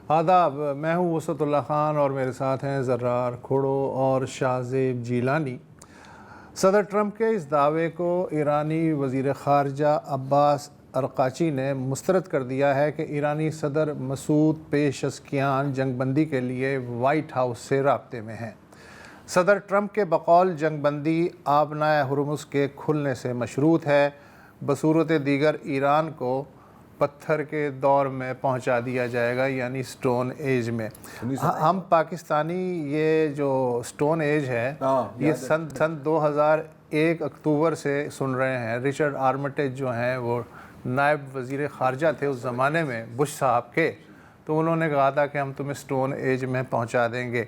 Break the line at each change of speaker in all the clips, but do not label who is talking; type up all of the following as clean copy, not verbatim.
آداب، میں ہوں وسعت اللہ خان اور میرے ساتھ ہیں زرار کھوڑو اور شاہ زیب جیلانی۔ صدر ٹرمپ کے اس دعوے کو ایرانی وزیر خارجہ عباس ارقاچی نے مسترد کر دیا ہے کہ ایرانی صدر مسعود پیزشکیان جنگ بندی کے لیے وائٹ ہاؤس سے رابطے میں ہیں۔ صدر ٹرمپ کے بقول جنگ بندی آبنائے ہرمز کے کھلنے سے مشروط ہے، بصورت دیگر ایران کو پتھر کے دور میں پہنچا دیا جائے گا، یعنی سٹون ایج میں۔ ہم پاکستانی یہ جو سٹون ایج ہے یہ سن 2001 اکتوبر سے سن رہے ہیں۔ رچرڈ آرمٹیج جو ہیں وہ نائب وزیر خارجہ تھے اس زمانے میں بش صاحب کے، تو انہوں نے کہا تھا کہ ہم تمہیں سٹون ایج میں پہنچا دیں گے،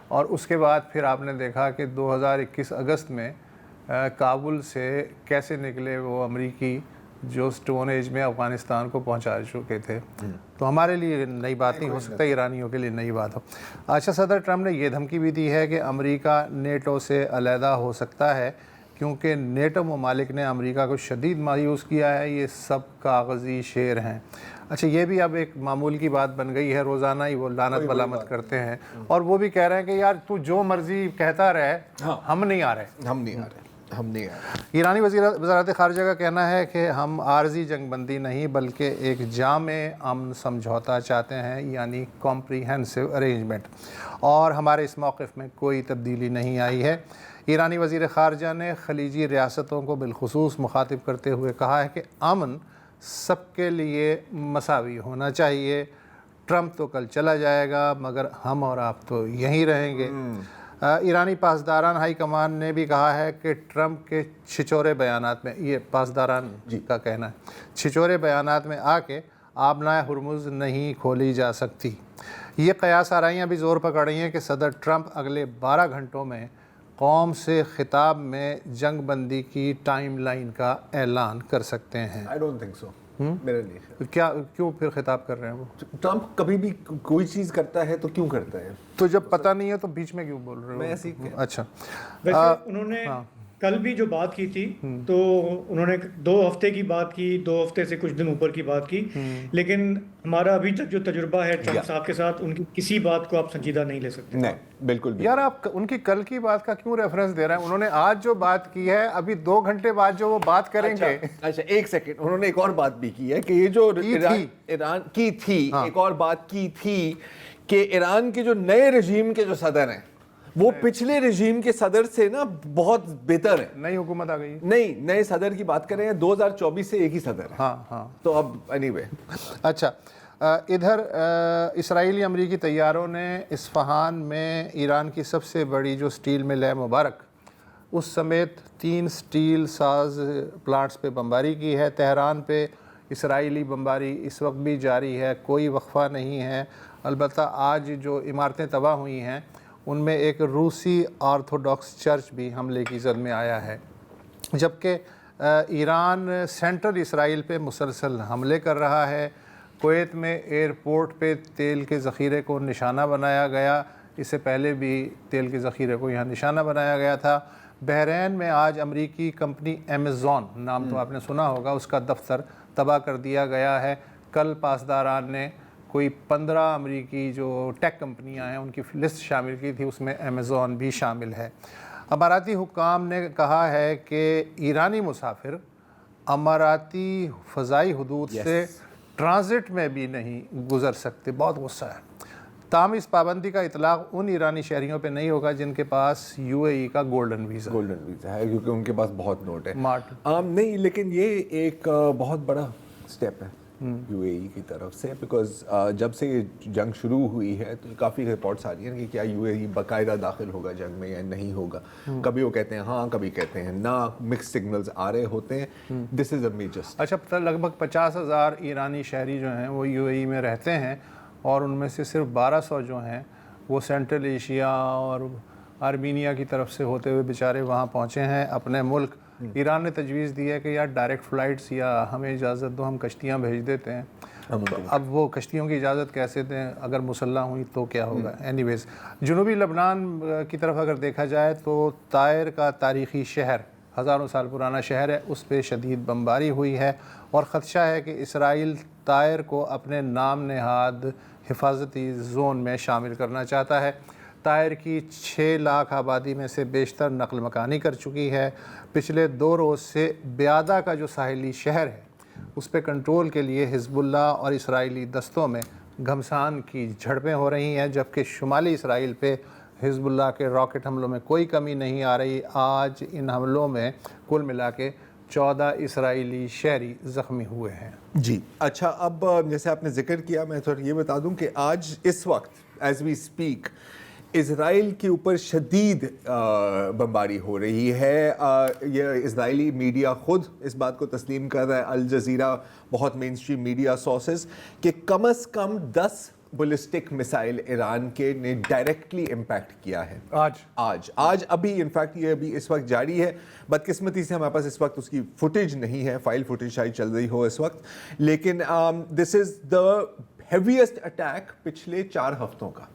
اور اس کے بعد پھر آپ نے دیکھا کہ 2021 اگست میں کابل سے کیسے نکلے وہ امریکی جو سٹون ایج میں افغانستان کو پہنچا چکے تھے۔ تو ہمارے لیے نئی بات نہیں ہو سکتا، ایرانیوں کے لیے نئی بات ہو۔ اچھا، صدر ٹرمپ نے یہ دھمکی بھی دی ہے کہ امریکہ نیٹو سے علیحدہ ہو سکتا ہے، کیونکہ نیٹو ممالک نے امریکہ کو شدید مایوس کیا ہے، یہ سب کاغذی شعر ہیں۔ اچھا، یہ بھی اب ایک معمول کی بات بن گئی ہے، روزانہ ہی وہ لعنت ملامت کرتے ہیں، اور وہ بھی کہہ رہے ہیں کہ یار تو جو مرضی کہتا رہے، ہم نہیں آ رہے۔ ایرانی وزارت خارجہ کا کہنا ہے کہ ہم عارضی جنگ بندی نہیں بلکہ ایک جامع امن سمجھوتا چاہتے ہیں، یعنی کمپریہنسو ارینجمنٹ، اور ہمارے اس موقف میں کوئی تبدیلی نہیں آئی ہے۔ ایرانی وزیر خارجہ نے خلیجی ریاستوں کو بالخصوص مخاطب کرتے ہوئے کہا ہے کہ امن سب کے لیے مساوی ہونا چاہیے۔ ٹرمپ تو کل چلا جائے گا مگر ہم اور آپ تو یہیں رہیں گے۔ ایرانی پاسداران ہائی کمان نے بھی کہا ہے کہ ٹرمپ کے چھچورے بیانات میں، یہ پاسداران کا کہنا ہے، چھچورے بیانات میں آ کے آبنائے ہرمز نہیں کھولی جا سکتی۔ یہ قیاس آرائیاں بھی زور پکڑ رہی ہیں کہ صدر ٹرمپ اگلے 12 گھنٹوں میں قوم سے خطاب میں جنگ بندی کی ٹائم لائن کا اعلان کر سکتے ہیں۔
I don't think so. میرے لیے
کیوں پھر خطاب کر رہے ہیں وہ؟
ٹرمپ کبھی بھی کوئی چیز کرتا ہے تو کیوں کرتا ہے؟
تو جب پتہ نہیں ہے تو بیچ میں کیوں بول رہے ہو؟ اچھا،
ویسے انہوں نے کل بھی جو بات کی تھی تو انہوں نے 2 ہفتے کی بات کی، 2 ہفتے سے کچھ دن اوپر کی بات کی، لیکن ہمارا ابھی تک جو تجربہ ہے ٹرمپ صاحب کے ساتھ، ان کی کسی بات کو آپ سنجیدہ نہیں لے سکتے۔
نہیں، بالکل بھی
یار آپ ان کی کل کی بات کا کیوں ریفرنس دے رہے ہیں؟ انہوں نے آج جو بات کی ہے، ابھی 2 گھنٹے بعد جو وہ بات کریں گے۔
اچھا، ایک سیکنڈ، انہوں نے ایک اور بات بھی کی ہے کہ یہ جو ایران کی تھی، ایک اور بات کی تھی کہ ایران کے جو نئے رژیم کے جو صدر ہیں وہ پچھلے رژیم کے صدر سے نا بہت بہتر ہے۔
نئی حکومت آ گئی،
نہیں، نئے صدر کی بات کریں، 2024 سے ایک ہی صدر ہے۔
ہاں
تو اب اینی وے۔
اچھا، ادھر اسرائیلی امریکی طیاروں نے اصفہان میں ایران کی سب سے بڑی جو سٹیل مل ہے مبارک، اس سمیت 3 سٹیل ساز پلانٹس پہ بمباری کی ہے۔ تہران پہ اسرائیلی بمباری اس وقت بھی جاری ہے، کوئی وقفہ نہیں ہے۔ البتہ آج جو عمارتیں تباہ ہوئی ہیں ان میں ایک روسی آرتھوڈاکس چرچ بھی حملے کی زد میں آیا ہے، جبکہ ایران سینٹرل اسرائیل پہ مسلسل حملے کر رہا ہے۔ کویت میں ایئرپورٹ پہ تیل کے ذخیرے کو نشانہ بنایا گیا، اس سے پہلے بھی تیل کے ذخیرے کو یہاں نشانہ بنایا گیا تھا۔ بحرین میں آج امریکی کمپنی ایمیزون، نام تو آپ نے سنا ہوگا، اس کا دفتر تباہ کر دیا گیا ہے۔ کل پاسداران نے کوئی 15 امریکی جو ٹیک کمپنیاں ہیں ان کی لسٹ شامل کی تھی، اس میں ایمیزون بھی شامل ہے۔ اماراتی حکام نے کہا ہے کہ ایرانی مسافر اماراتی فضائی حدود سے ٹرانزٹ میں بھی نہیں گزر سکتے۔ بہت غصہ ہے۔ تاہم اس پابندی کا اطلاق ان ایرانی شہریوں پہ نہیں ہوگا جن کے پاس UAE کا گولڈن ویزا
ہے، کیونکہ ان کے پاس بہت نوٹ ہے۔ نہیں، لیکن یہ ایک بہت بڑا سٹیپ ہے UAE کی طرف سے، بیکاز جب سے یہ جنگ شروع ہوئی ہے تو کافی رپورٹس آ رہی ہیں کہ کیا UAE باقاعدہ داخل ہوگا جنگ میں یا نہیں ہوگا۔ کبھی وہ کہتے ہیں ہاں، کبھی کہتے ہیں نہ، مکس سگنلز آ رہے ہوتے ہیں۔ دس از اے میجر۔
اچھا، لگ بھگ 50,000 ایرانی شہری جو ہیں وہ UAE میں رہتے ہیں، اور ان میں سے صرف 1200 جو ہیں وہ سینٹرل ایشیا اور آرمینیا کی طرف سے ہوتے ہوئے بیچارے وہاں پہنچے ہیں اپنے ملک۔ ایران نے تجویز دی ہے کہ یار ڈائریکٹ فلائٹس یا ہمیں اجازت دو، ہم کشتیاں بھیج دیتے ہیں۔ اب وہ کشتیوں کی اجازت کیسے دیں؟ اگر مسلح ہوئی تو کیا ہوگا؟ اینی ویز، جنوبی لبنان کی طرف اگر دیکھا جائے تو طائر کا تاریخی شہر ہزاروں سال پرانا شہر ہے، اس پہ شدید بمباری ہوئی ہے اور خدشہ ہے کہ اسرائیل طائر کو اپنے نام نہاد حفاظتی زون میں شامل کرنا چاہتا ہے۔ طائر کی 6 لاکھ آبادی میں سے بیشتر نقل مکانی کر چکی ہے۔ پچھلے 2 روز سے بیادہ کا جو ساحلی شہر ہے اس پہ کنٹرول کے لیے حزب اللہ اور اسرائیلی دستوں میں گھمسان کی جھڑپیں ہو رہی ہیں، جبکہ شمالی اسرائیل پہ حزب اللہ کے راکٹ حملوں میں کوئی کمی نہیں آ رہی۔ آج ان حملوں میں کل ملا کے 14 اسرائیلی شہری زخمی ہوئے ہیں۔
جی اچھا، اب جیسے آپ نے ذکر کیا، میں تھوڑا یہ بتا دوں کہ آج اس وقت ایز وی اسپیک اسرائیل کے اوپر شدید بمباری ہو رہی ہے۔ یہ اسرائیلی میڈیا خود اس بات کو تسلیم کر رہا ہے، الجزیرہ، بہت مین اسٹریم میڈیا سورسز، کہ کم از کم 10 بالسٹک میسائل ایران کے نے ڈائریکٹلی امپیکٹ کیا ہے آج ابھی انفیکٹ یہ ابھی اس وقت جاری ہے۔ بدقسمتی سے ہمارے پاس اس وقت اس کی فوٹیج نہیں ہے، فائل فوٹیج شاید چل رہی ہو اس وقت، لیکن دس از دا ہیویسٹ اٹیک پچھلے 4 ہفتوں کا،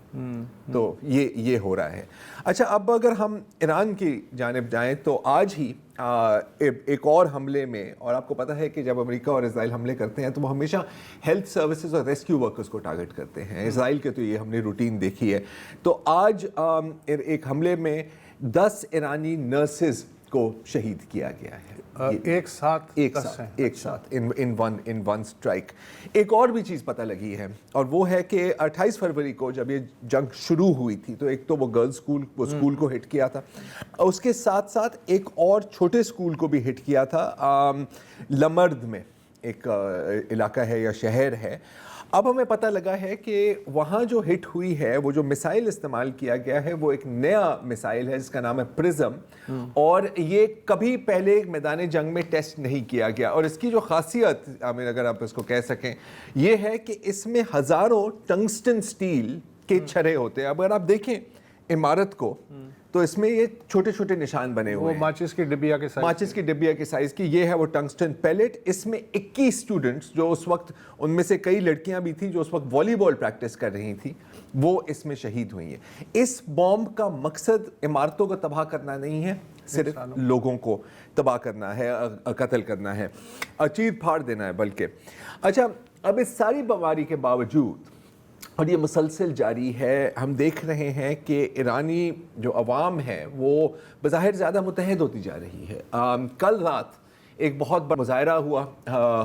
تو یہ ہو رہا ہے۔ اچھا، اب اگر ہم ایران کی جانب جائیں تو آج ہی ایک اور حملے میں، اور آپ کو پتہ ہے کہ جب امریکہ اور اسرائیل حملے کرتے ہیں تو وہ ہمیشہ ہیلتھ سروسز اور ریسکیو ورکرز کو ٹارگٹ کرتے ہیں۔ اسرائیل کے تو یہ ہم نے روٹین دیکھی ہے۔ تو آج ایک حملے میں 10 ایرانی نرسز کو شہید کیا گیا ہے،
ایک ساتھ
ان ون اسٹرائک۔ ایک اور بھی چیز پتہ لگی ہے، اور وہ ہے کہ 28 فروری کو جب یہ جنگ شروع ہوئی تھی تو ایک تو وہ گرلز اسکول کو ہٹ کیا تھا، اس کے ساتھ ساتھ ایک اور چھوٹے اسکول کو بھی ہٹ کیا تھا، لمرد میں ایک علاقہ ہے یا شہر ہے۔ اب ہمیں پتہ لگا ہے کہ وہاں جو ہٹ ہوئی ہے، وہ جو میسائل استعمال کیا گیا ہے وہ ایک نیا میسائل ہے جس کا نام ہے پرزم، اور یہ کبھی پہلے میدان جنگ میں ٹیسٹ نہیں کیا گیا، اور اس کی جو خاصیت اگر آپ اس کو کہہ سکیں یہ ہے کہ اس میں ہزاروں ٹنگسٹن سٹیل کے چھرے ہوتے ہیں۔ اب اگر آپ دیکھیں عمارت کو تو اس میں یہ چھوٹے چھوٹے نشان بنے ہوئے ہیں،
ماچس کی ڈبیا کے
سائز کی۔ یہ ہے وہ ٹنگسٹن پیلٹ۔ اس میں 21 اسٹوڈنٹس، جو اس وقت ان میں سے کئی لڑکیاں بھی تھیں جو اس وقت والی بال پریکٹس کر رہی تھیں، وہ اس میں شہید ہوئی ہیں۔ اس بومب کا مقصد عمارتوں کو تباہ کرنا نہیں ہے، صرف لوگوں کو تباہ کرنا ہے، قتل کرنا ہے، چیر پھاڑ دینا ہے بلکہ۔ اچھا، اب اس ساری بمباری کے باوجود، اور یہ مسلسل جاری ہے، ہم دیکھ رہے ہیں کہ ایرانی جو عوام ہے وہ بظاہر زیادہ متحد ہوتی جا رہی ہے۔ کل رات ایک بہت بڑا مظاہرہ ہوا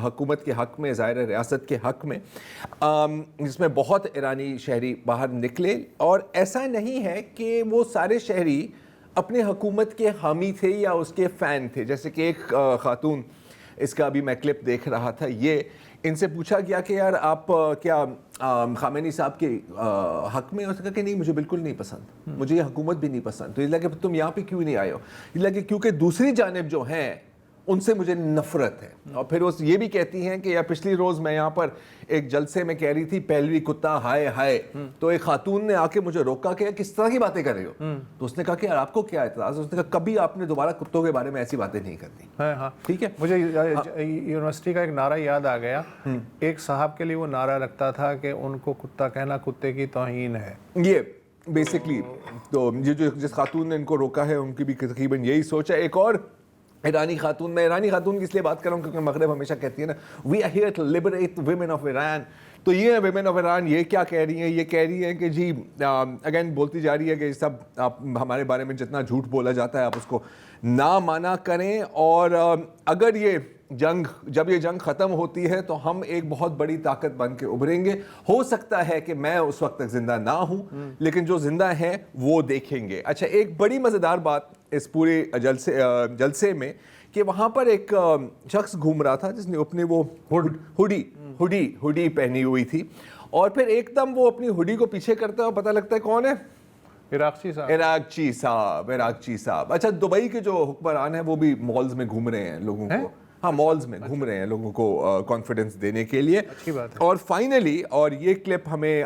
حکومت کے حق میں، ظاہر ریاست کے حق میں، جس میں بہت ایرانی شہری باہر نکلے، اور ایسا نہیں ہے کہ وہ سارے شہری اپنے حکومت کے حامی تھے یا اس کے فین تھے۔ جیسے کہ ایک خاتون، اس کا ابھی میں کلپ دیکھ رہا تھا، یہ ان سے پوچھا گیا کہ یار آپ کیا خامنہئی صاحب کے حق میں؟ اس نے کہا کہ نہیں، مجھے بالکل نہیں پسند، مجھے یہ حکومت بھی نہیں پسند۔ تو یہ لگا کہ تم یہاں پہ کیوں نہیں آئے ہو؟ یہ لگا کیونکہ دوسری جانب جو ہیں ان سے مجھے نفرت ہے۔ اور پھر وہ یہ بھی کہتی ہیں کہ پچھلی روز میں یہاں پر ایک جلسے میں کہہ رہی تھی پہلوی کتا ہائے ہائے، تو ایک خاتون نے آ کے مجھے روکا کہ کس طرح کی باتیں کر رہے ہو؟ تو اس نے کہا کہ یار آپ کو کیا اعتراض ہے؟ اس نے کہا کبھی آپ نے دوبارہ کتوں کے بارے میں ایسی باتیں نہیں کرنی۔
ہاں
ٹھیک ہے،
مجھے یونیورسٹی کا ایک نعرہ یاد آ گیا، ایک صاحب کے لیے وہ نعرہ لگتا تھا کہ ان کو کتا کہنا کتے کی توہین ہے۔
یہ بیسکلی تو یہ جو جس خاتون نے ان کو روکا ہے ان کی بھی تقریباً یہی سوچ ہے۔ ایک اور ایرانی خاتون، میں ایرانی خاتون کی اس لیے بات کر رہا ہوں کیونکہ مغرب ہمیشہ کہتی ہے نا we are here to liberate women of Iran, تو یہ ویمن آف ایران یہ کیا کہہ رہی ہیں؟ یہ کہہ رہی ہیں کہ جی اگین بولتی جا رہی ہے کہ سب آپ ہمارے بارے میں جتنا جھوٹ بولا جاتا ہے آپ اس کو نہ مانا کریں، اور اگر یہ جب یہ جنگ ختم ہوتی ہے تو ہم ایک بہت بڑی طاقت بن کے ابھریں گے۔ ہو سکتا ہے کہ میں اس وقت تک زندہ نہ ہوں، لیکن جو زندہ ہیں وہ دیکھیں گے۔ اچھا، ایک بڑی مزیدار بات اس پورے جلسے میں کہ وہاں پر ایک شخص گھوم رہا تھا جس نے اپنی وہ ہوڈی پہنی ہوئی تھی، اور پھر ایک دم وہ اپنی ہوڈی کو پیچھے کرتا ہے اور پتہ لگتا ہے کون ہے؟ عراقچی صاحب۔ اچھا، دبئی کے جو حکمران ہیں وہ بھی مالز میں گھوم رہے ہیں لوگوں کو، ہاں مالز میں گھوم رہے ہیں لوگوں کو کانفیڈنس دینے کے لیے۔ اور فائنلی، اور یہ کلپ ہمیں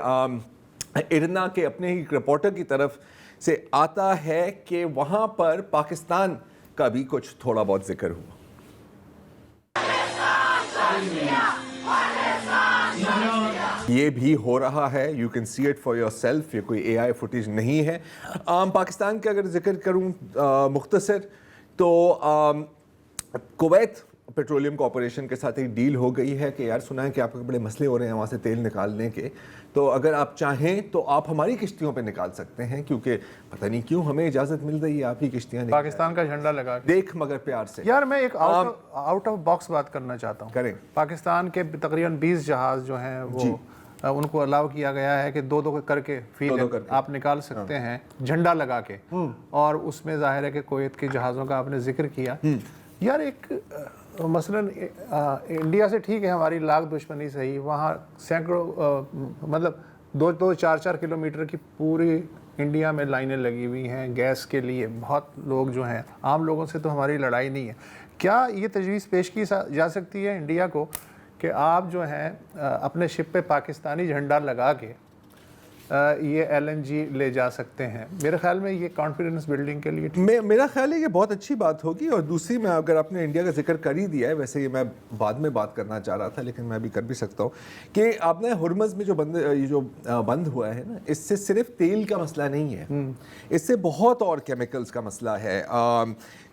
ارنا کے اپنے ہی رپورٹر کی طرف سے آتا ہے کہ وہاں پر پاکستان کا بھی کچھ تھوڑا بہت ذکر ہوا۔ یہ بھی ہو رہا ہے، you can see it for your self, یہ کوئی اے آئی فوٹیج نہیں ہے۔ پاکستان کا اگر ذکر کروں مختصر، تو کویت پیٹرولیم کارپوریشن کے ساتھ ایک ڈیل ہو گئی ہے کہ یار سنا ہے کہ آپ کے بڑے مسئلے ہو رہے ہیں وہاں سے تیل نکالنے کے, تو اگر آپ چاہیں تو آپ ہماری کشتیوں پہ نکال سکتے ہیں, کیونکہ پتہ نہیں کیوں ہمیں اجازت مل رہی ہے آپ کی کشتیاں
پاکستان کا جھنڈا لگا کے.
دیکھ مگر پیار سے
یار میں ایک آؤٹ آف باکس بات کرنا چاہتا ہوں.
کریں.
پاکستان کے تقریباً 20 جہاز جو ہیں وہ ان کو الاؤ کیا گیا ہے کہ دو کر کے فیل آپ نکال سکتے ہیں جھنڈا لگا کے, اور اس میں ظاہر ہے کہ کویت کے جہازوں کا آپ نے ذکر کیا. یار ایک مثلاً انڈیا سے ٹھیک ہے ہماری لاکھ دشمنی صحیح, وہاں سینکڑوں مطلب 2-4 کلومیٹر کی پوری انڈیا میں لائنیں لگی ہوئی ہیں گیس کے لیے, بہت لوگ جو ہیں عام لوگوں سے تو ہماری لڑائی نہیں ہے. کیا یہ تجویز پیش کی جا سکتی ہے انڈیا کو کہ آپ جو ہیں اپنے شپ پہ پاکستانی جھنڈا لگا کے یہ LNG لے جا سکتے ہیں؟ میرے خیال میں یہ کانفیڈنس بلڈنگ کے لیے
میرا خیال ہے یہ بہت اچھی بات ہوگی. اور دوسری میں اگر آپ نے انڈیا کا ذکر کر ہی دیا ہے, ویسے یہ میں بعد میں بات کرنا چاہ رہا تھا لیکن میں بھی کر بھی سکتا ہوں کہ آپ نے ہرمز میں جو بند ہوا ہے نا, اس سے صرف تیل کا مسئلہ نہیں ہے, اس سے بہت اور کیمیکلز کا مسئلہ ہے,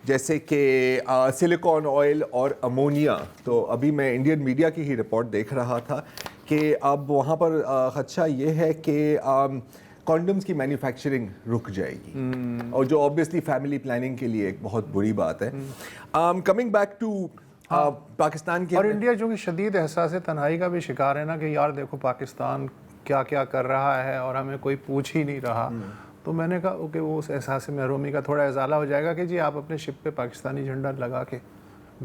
جیسے کہ سلیکون آئل اور امونیا. تو ابھی میں انڈین میڈیا کی ہی رپورٹ دیکھ رہا تھا کہ اب وہاں پر خدشہ یہ ہے کہ کانڈمز کی مینوفیکچرنگ رک جائے گی, اور جو آبویسلی فیملی پلاننگ کے لیے ایک بہت بری بات ہے. کمنگ بیک ٹو پاکستان کے,
اور انڈیا جو کہ شدید احساس تنہائی کا بھی شکار ہے نا کہ یار دیکھو پاکستان کیا کیا کر رہا ہے اور ہمیں کوئی پوچھ ہی نہیں رہا. تو میں نے کہا کہ وہ اس احساس محرومی کا تھوڑا ازالہ ہو جائے گا کہ جی آپ اپنے شپ پہ پاکستانی جھنڈا لگا کے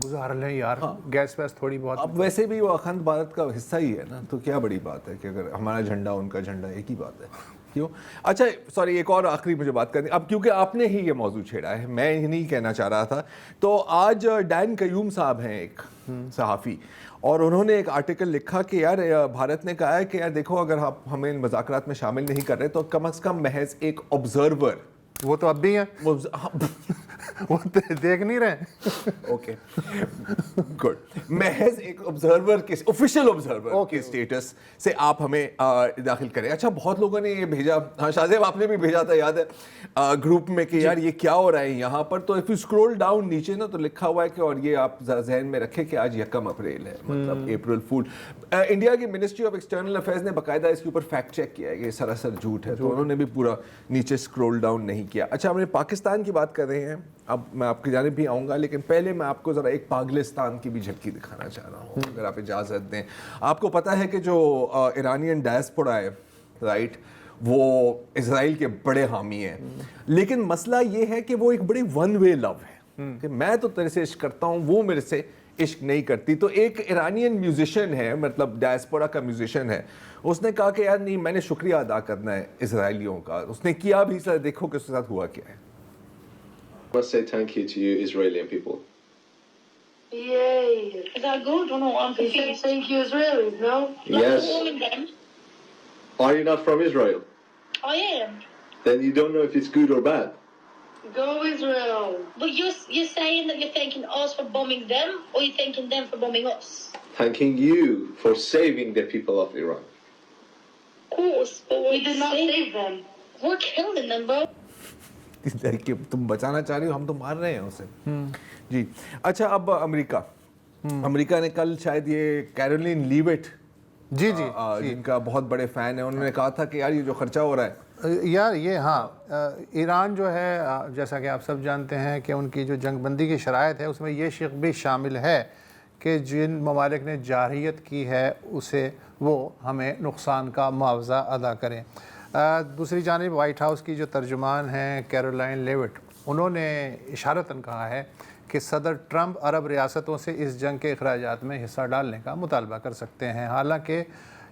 گزار لیں یار, گیس ویس تھوڑی بہت.
اب ویسے بھی وہ اخند بھارت کا حصہ ہی ہے نا, تو کیا بڑی بات ہے کہ اگر ہمارا جھنڈا ان کا جھنڈا ایک ہی بات ہے, کیوں. اچھا سوری, ایک اور آخری مجھے بات کرنی اب, کیونکہ آپ نے ہی یہ موضوع چھیڑا ہے, میں یہ نہیں کہنا چاہ رہا تھا. تو آج ڈین قیوم صاحب ہیں ایک صحافی, اور انہوں نے ایک آرٹیکل لکھا کہ یار بھارت نے کہا ہے کہ یار دیکھو اگر آپ ہمیں ان مذاکرات میں شامل نہیں کر رہے تو کم از کم محض ایک آبزرور,
وہ تو اب بھی ہیں, وہ دیکھ نہیں رہے. اوکے
گڈ, محض ایک آبزرور کے آفیشیل آبزرور کے اسٹیٹس سے آپ ہمیں داخل کریں. اچھا بہت لوگوں نے یہ بھیجا, ہاں شاہزیب آپ نے بھی بھیجا تھا یاد ہے گروپ میں کہ یار یہ کیا ہو رہا ہے یہاں پر. تو اف یو اسکرول ڈاؤن نیچے نا تو لکھا ہوا ہے کہ, اور یہ آپ ذہن میں رکھیں کہ آج 1 اپریل ہے, مطلب اپریل فول. انڈیا کی منسٹری آف ایکسٹرنل افیئرز نے باقاعدہ اس کے اوپر فیکٹ چیک کیا ہے کہ یہ سراسر جھوٹ ہے, تو انہوں نے بھی پورا نیچے اسکرول ڈاؤن نہیں کیا. اچھا ہم نے پاکستان کی بات کر رہے ہیں, اب میں آپ کی جانب بھی آؤں گا, لیکن پہلے میں آپ کو ذرا ایک پاگلستان کی بھی جھلکی دکھانا چاہ رہا ہوں اگر آپ اجازت دیں. آپ کو پتہ ہے کہ جو ایرانین ڈائسپورا ہے رائٹ, وہ اسرائیل کے بڑے حامی ہیں, لیکن مسئلہ یہ ہے کہ وہ ایک بڑی ون وے لو ہے کہ میں تو تیرے سے عشق کرتا ہوں, وہ میرے سے عشق نہیں کرتی. تو ایک ایرانین میوزیشین ہے, مطلب ڈائسپورا کا میوزیشین ہے, اس نے کہا کہ یار نہیں میں نے شکریہ ادا کرنا ہے اسرائیلیوں کا. اس نے کیا بھی, سر دیکھو کہ اس کے ساتھ ہوا کیا ہے.
I must say thank you to you Israeli people.
Yay. Is that good or not? I'm confused. Thank you Israelis, no?
Yes.
Them.
Are you not from Israel?
I am.
Then you don't know if it's good or bad.
Go Israel. But you're saying that you're thanking us for bombing them, or you're thanking them for bombing us?
Thanking you for saving the people of Iran.
Of course, but we did not save them. We're killing them, bro.
کہ تم بچانا چاہ رہی ہو, ہم تو مار رہے ہیں اسے. جی اچھا, اب امریکہ نے کل شاید یہ کیرولین لیوٹ
جی
جن کا بہت بڑے فین ہیں, انہوں نے کہا تھا کہ یار یہ جو خرچہ ہو رہا ہے
یار یہ, ہاں ایران جو ہے جیسا کہ آپ سب جانتے ہیں کہ ان کی جو جنگ بندی کی شرائط ہے اس میں یہ شق بھی شامل ہے کہ جن ممالک نے جارحیت کی ہے اسے وہ ہمیں نقصان کا معاوضہ ادا کریں. دوسری جانب وائٹ ہاؤس کی جو ترجمان ہیں کیرولائن لیوٹ, انہوں نے اشارتاً کہا ہے کہ صدر ٹرمپ عرب ریاستوں سے اس جنگ کے اخراجات میں حصہ ڈالنے کا مطالبہ کر سکتے ہیں. حالانکہ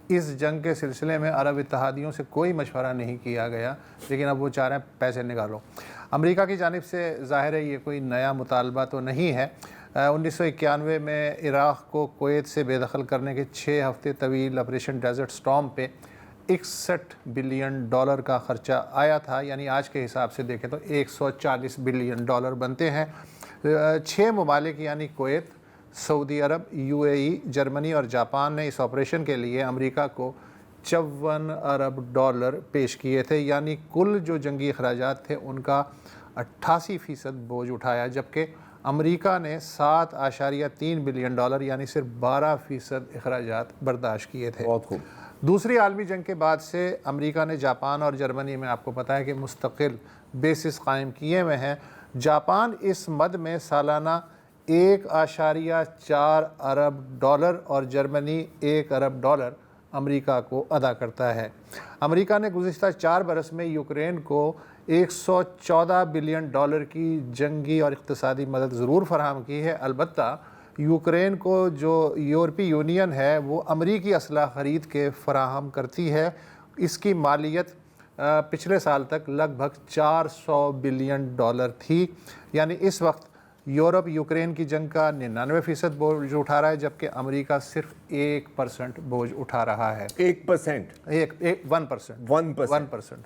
اس جنگ کے سلسلے میں عرب اتحادیوں سے کوئی مشورہ نہیں کیا گیا, لیکن اب وہ چاہ رہے ہیں پیسے نکالو. امریکہ کی جانب سے ظاہر ہے یہ کوئی نیا مطالبہ تو نہیں ہے. 1991 میں عراق کو کویت سے بے دخل کرنے کے 6 ہفتے طویل آپریشن ڈیزرٹ سٹارم پہ $61 بلین کا خرچہ آیا تھا, یعنی آج کے حساب سے دیکھیں تو $140 بلین بنتے ہیں. 6 ممالک یعنی کویت, سعودی عرب, UAE, جرمنی اور جاپان نے اس آپریشن کے لیے امریکہ کو $54 ارب پیش کیے تھے, یعنی کل جو جنگی اخراجات تھے ان کا 88% بوجھ اٹھایا، جبکہ امریکہ نے 7.3 بلین ڈالر یعنی صرف 12% اخراجات برداشت کیے تھے۔
بہت خوب۔
دوسری عالمی جنگ کے بعد سے امریکہ نے جاپان اور جرمنی میں آپ کو پتہ ہے کہ مستقل بیسز قائم کیے ہوئے ہیں۔ جاپان اس مد میں سالانہ 1.4 ارب ڈالر اور جرمنی 1 ارب ڈالر امریکہ کو ادا کرتا ہے۔ امریکہ نے گزشتہ 4 برس میں یوکرین کو 114 بلین ڈالر کی جنگی اور اقتصادی مدد ضرور فراہم کی ہے، البتہ یوکرین کو جو یورپی یونین ہے وہ امریکی اسلحہ خرید کے فراہم کرتی ہے۔ اس کی مالیت پچھلے سال تک لگ بھگ 400 بلین ڈالر تھی، یعنی اس وقت یورپ یوکرین کی جنگ کا 99% بوجھ اٹھا رہا ہے، جبکہ امریکہ صرف 1% بوجھ اٹھا رہا ہے۔ 1%،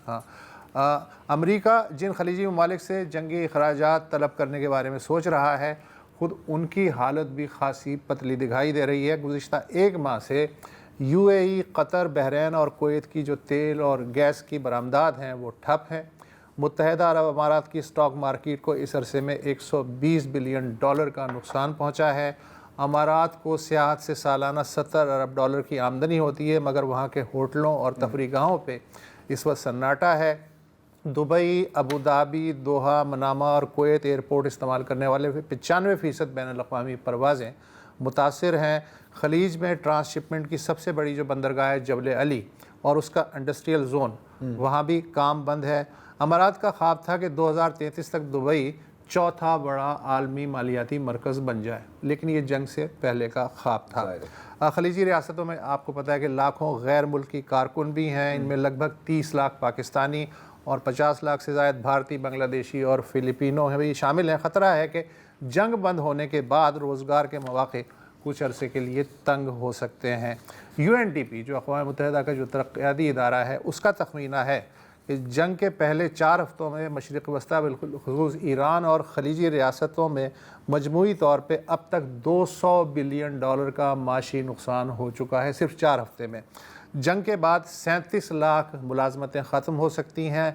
ہاں۔ امریکہ جن خلیجی ممالک سے جنگی اخراجات طلب کرنے کے بارے میں سوچ رہا ہے، خود ان کی حالت بھی خاصی پتلی دکھائی دے رہی ہے۔ گزشتہ 1 ماہ سے UAE، قطر، بحرین اور کویت کی جو تیل اور گیس کی برآمدات ہیں وہ ٹھپ ہیں۔ متحدہ عرب امارات کی اسٹاک مارکیٹ کو اس عرصے میں 120 بلین ڈالر کا نقصان پہنچا ہے۔ امارات کو سیاحت سے سالانہ 70 ارب ڈالر کی آمدنی ہوتی ہے، مگر وہاں کے ہوٹلوں اور تفریح گاہوں پہ اس وقت سناٹا ہے۔ دبئی، ابوظہبی، دوحہ، منامہ اور کویت ایئرپورٹ استعمال کرنے والے 95% بین الاقوامی پروازیں متاثر ہیں۔ خلیج میں ٹرانس شپمنٹ کی سب سے بڑی جو بندرگاہ ہے جبل علی اور اس کا انڈسٹریل زون، وہاں بھی کام بند ہے۔ امارات کا خواب تھا کہ 2033 تک دبئی چوتھا بڑا عالمی مالیاتی مرکز بن جائے، لیکن یہ جنگ سے پہلے کا خواب تھا۔ خلیجی ریاستوں میں آپ کو پتہ ہے کہ لاکھوں غیر ملکی کارکن بھی ہیں، ان میں لگ بھگ 30 لاکھ پاکستانی اور 50 لاکھ سے زائد بھارتی، بنگلہ دیشی اور فلپینو بھی شامل ہیں۔ خطرہ ہے کہ جنگ بند ہونے کے بعد روزگار کے مواقع کچھ عرصے کے لیے تنگ ہو سکتے ہیں۔ UNDP جو اقوام متحدہ کا جو ترقیاتی ادارہ ہے، اس کا تخمینہ ہے کہ جنگ کے پہلے 4 ہفتوں میں مشرق وسطیٰ بالخصوص ایران اور خلیجی ریاستوں میں مجموعی طور پہ اب تک 200 بلین ڈالر کا معاشی نقصان ہو چکا ہے صرف 4 ہفتے میں۔ جنگ کے بعد 37 لاکھ ملازمتیں ختم ہو سکتی ہیں،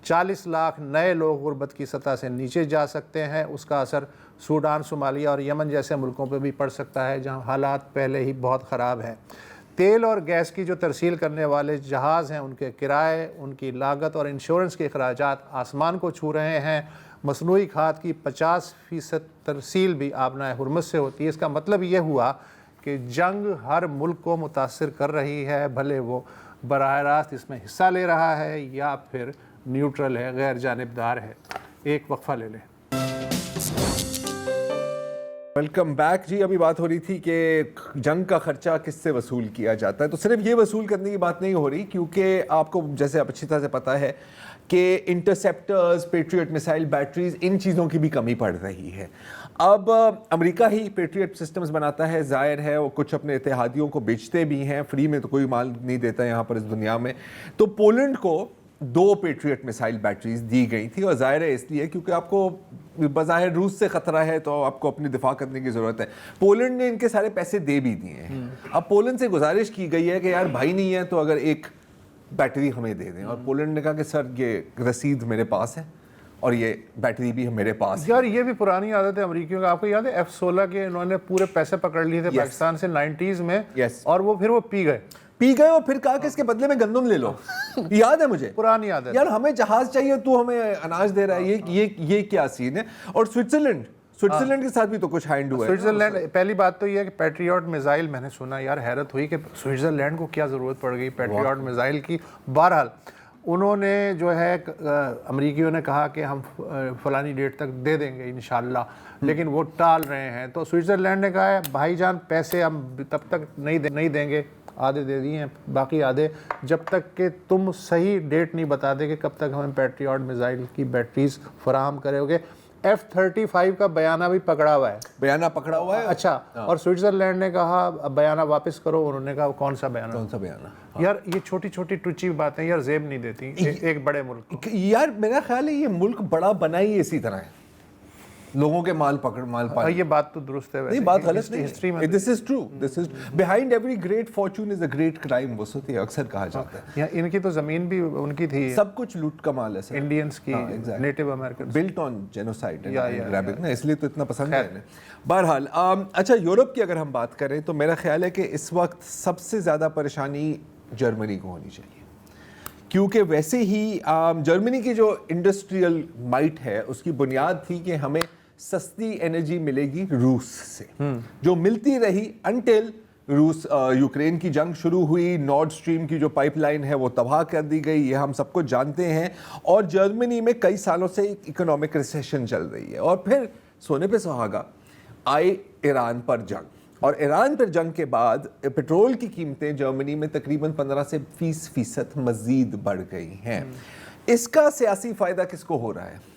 40 لاکھ نئے لوگ غربت کی سطح سے نیچے جا سکتے ہیں۔ اس کا اثر سوڈان، صومالیہ اور یمن جیسے ملکوں پہ بھی پڑ سکتا ہے جہاں حالات پہلے ہی بہت خراب ہیں۔ تیل اور گیس کی جو ترسیل کرنے والے جہاز ہیں، ان کے کرائے، ان کی لاگت اور انشورنس کے اخراجات آسمان کو چھو رہے ہیں۔ مصنوعی کھاد کی 50% ترسیل بھی آبنائے ہرمز سے ہوتی ہے۔ اس کا مطلب یہ ہوا کہ جنگ ہر ملک کو متاثر کر رہی ہے، بھلے وہ براہ راست اس میں حصہ لے رہا ہے یا پھر نیوٹرل ہے، غیر جانبدار ہے۔ ایک وقفہ لے لیں۔
ویلکم بیک جی۔ ابھی بات ہو رہی تھی کہ جنگ کا خرچہ کس سے وصول کیا جاتا ہے، تو صرف یہ وصول کرنے کی بات نہیں ہو رہی، کیونکہ آپ کو جیسے اب اچھی طرح سے پتہ ہے کہ انٹرسیپٹرز، پیٹریٹ میسائل بیٹریز، ان چیزوں کی بھی کمی پڑ رہی ہے۔ اب امریکہ ہی پیٹریٹ سسٹمز بناتا ہے، ظاہر ہے وہ کچھ اپنے اتحادیوں کو بیچتے بھی ہیں، فری میں تو کوئی مال نہیں دیتا یہاں پر اس دنیا میں۔ تو پولینڈ کو 2 پیٹریٹ میسائل بیٹریز دی گئی تھی، اور ظاہر ہے اس لیے کیونکہ آپ کو بظاہر روس سے خطرہ ہے تو آپ کو اپنی دفاع کرنے کی ضرورت ہے۔ پولینڈ نے ان کے سارے پیسے دے بھی دیے ہیں۔ اب پولینڈ سے گزارش کی گئی ہے کہ یار بھائی نہیں ہے تو اگر ایک بیٹری ہمیں دے دیں، اور پولینڈ نے کہا کہ سر یہ رسید میرے پاس ہے اور یہ بیٹری بھی میرے پاس ہے۔
یار یہ بھی پرانی عادت ہے امریکیوں کا، آپ کو یاد ہے F-16 کے انہوں نے پورے پیسے پکڑ لیے تھے پاکستان سے 90s میں، اور وہ پھر وہ پی گئے
اور پھر کہا کہ اس کے بدلے میں گندم لے لو۔ یاد ہے مجھے،
پرانی عادت۔
یار ہمیں جہاز چاہیے تو ہمیں اناج دے رہا ہے، یہ کیا سین ہے۔ اور سوئٹزرلینڈ کے ساتھ بھی تو کچھ ہینڈ ہوا ہے۔
سوئٹزرلینڈ، پہلی بات تو یہ ہے کہ پیٹریوٹ میزائل میں نے سنا، یار حیرت ہوئی کہ سوئٹزرلینڈ کو کیا ضرورت پڑ گئی پیٹریوٹ میزائل کی۔ بہرحال انہوں نے جو ہے امریکیوں نے کہا کہ ہم فلانی ڈیٹ تک دے دیں گے انشاءاللہ، لیکن وہ ٹال رہے ہیں۔ تو سوئٹزرلینڈ نے کہا ہے بھائی جان پیسے ہم تب تک نہیں دیں گے، آدھے دے دیے ہیں، باقی آدھے جب تک کہ تم صحیح ڈیٹ نہیں بتا دے کہ کب تک ہمیں پیٹریوٹ میزائل کی بیٹریز فراہم کرے گے۔ F-35 کا بیانہ بھی پکڑا ہوا ہے۔ اچھا، اور سوئٹزرلینڈ نے کہا بیانہ واپس کرو، انہوں نے کہا کون سا بیانہ؟ یار یہ چھوٹی چھوٹی ٹچی باتیں یار زیب نہیں دیتی ایک بڑے ملک۔
یار میرا خیال ہے یہ ملک بڑا بنا ہی اسی طرح ہے، لوگوں کے مال پال
یہ بات تو درست ہے
نہیں بات غلط نہیں
ہسٹری میں
this is true this is behind every great fortune is a great crime وسط یہ اکثر کہا جاتا ہے
ان کی تو زمین بھی ان کی تھی
سب کچھ لوٹ کا مال ہے سر
انڈینس کی native American
built on genocide grabbing نا اس لیے تو اتنا پسند ہے بہرحال اچھا یورپ کی اگر ہم بات کریں تو میرا خیال ہے کہ اس وقت سب سے زیادہ پریشانی جرمنی کو ہونی چاہیے کیونکہ ویسے ہی جرمنی کی جو انڈسٹریل مائٹ ہے اس کی بنیاد تھی کہ ہمیں سستی انرجی ملے گی روس سے جو ملتی رہی انٹل روس یوکرین کی جنگ شروع ہوئی نارڈ سٹریم کی جو پائپ لائن ہے وہ تباہ کر دی گئی یہ ہم سب کو جانتے ہیں اور جرمنی میں کئی سالوں سے اکنامک ریسیشن چل رہی ہے اور پھر سونے پہ سہاگا آئے ایران پر جنگ اور ایران پر جنگ کے بعد پیٹرول کی قیمتیں جرمنی میں تقریباً 15 سے 20% مزید بڑھ گئی ہیں اس کا سیاسی فائدہ کس کو ہو رہا ہے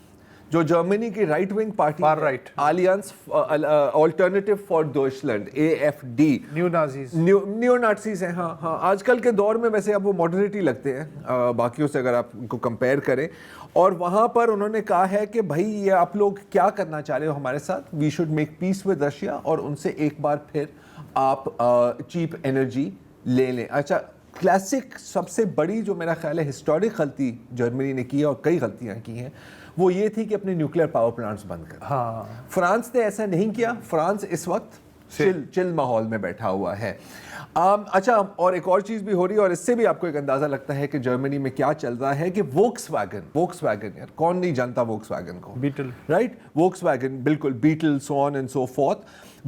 جو جرمنی کی right wing party Alliance Alternative for Deutschland AfD new Nazis ہیں ہاں آج کل کے دور میں ویسے اب وہ ماڈریٹ ہی لگتے ہیں باقیوں سے اگر آپ ان کو کمپیئر کریں اور وہاں پر انہوں نے کہا ہے کہ بھائی یہ آپ لوگ کیا کرنا چاہ رہے ہو ہمارے ساتھ we should make peace with Russia اور ان سے ایک بار پھر آپ چیپ انرجی لے لیں اچھا کلاسک سب سے بڑی جو میرا خیال ہے ہسٹورک غلطی جرمنی نے کی ہے اور کئی غلطیاں کی ہیں وہ یہ تھی کہ اپنے نیوکلیر پاور پلانٹس بند کر فرانس نے ایسا نہیں کیا فرانس اس وقت چل ماحول میں بیٹھا ہوا ہے اچھا اور ایک اور چیز بھی ہو رہی ہے اور اس سے بھی آپ کو ایک اندازہ لگتا ہے کہ جرمنی میں کیا چل رہا ہے کہ ووکس ویگن یار کون نہیں جانتا ووکس ویگن کو بیٹل رائٹ ووکس ویگن بالکل Beetle so on and so forth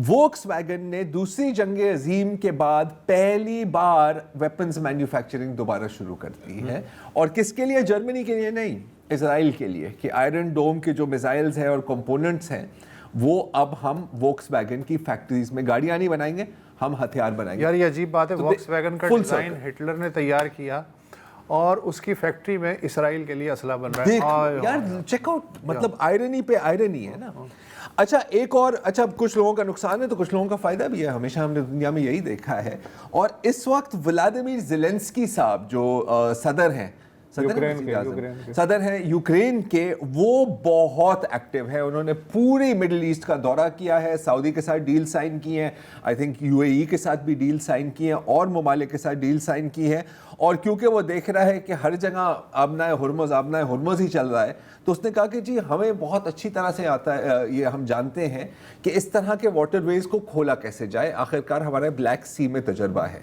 Volkswagen نے دوسری جنگ عظیم کے بعد پہلی بار ویپنز مینوفیکچرنگ دوبارہ شروع کر دی ہے اور کس کے لیے جرمنی کے لیے نہیں اسرائیل کے لیے کہ آئرن ڈوم کے جو میزائلز ہیں اور کمپوننٹس ہیں وہ اب ہم ووکس ویگن کی فیکٹریز میں گاڑیاں نہیں بنائیں گے ہم ہتھیار بنائیں گے
یار یہ عجیب بات ہے ووکس ویگن کا ڈیزائن ہٹلر نے تیار کیا اور اس کی فیکٹری میں اسرائیل کے لیے اسلحہ بن رہا ہے
یار چیک آؤٹ مطلب آئرنی پہ آئرنی ہے نا اچھا ایک اور اچھا کچھ لوگوں کا نقصان ہے تو کچھ لوگوں کا فائدہ بھی ہے ہمیشہ ہم نے دنیا میں یہی دیکھا ہے اور اس وقت ولادیمیر زیلنسکی صاحب جو صدر ہیں صدر ہیں یوکرین کے وہ بہت ایکٹیو ہے انہوں نے پوری مڈل ایسٹ کا دورہ کیا ہے سعودی کے ساتھ ڈیل سائن کی ہیں آئی تھنک UAE کے ساتھ بھی ڈیل سائن کی ہیں اور ممالک کے ساتھ ڈیل سائن کی ہے اور کیونکہ وہ دیکھ رہا ہے کہ ہر جگہ آبنائے ہرمز ہی چل رہا ہے تو اس نے کہا کہ جی ہمیں بہت اچھی طرح سے آتا ہے یہ ہم جانتے ہیں کہ اس طرح کے واٹر ویز کو کھولا کیسے جائے آخرکار ہمارا بلیک سی میں تجربہ ہے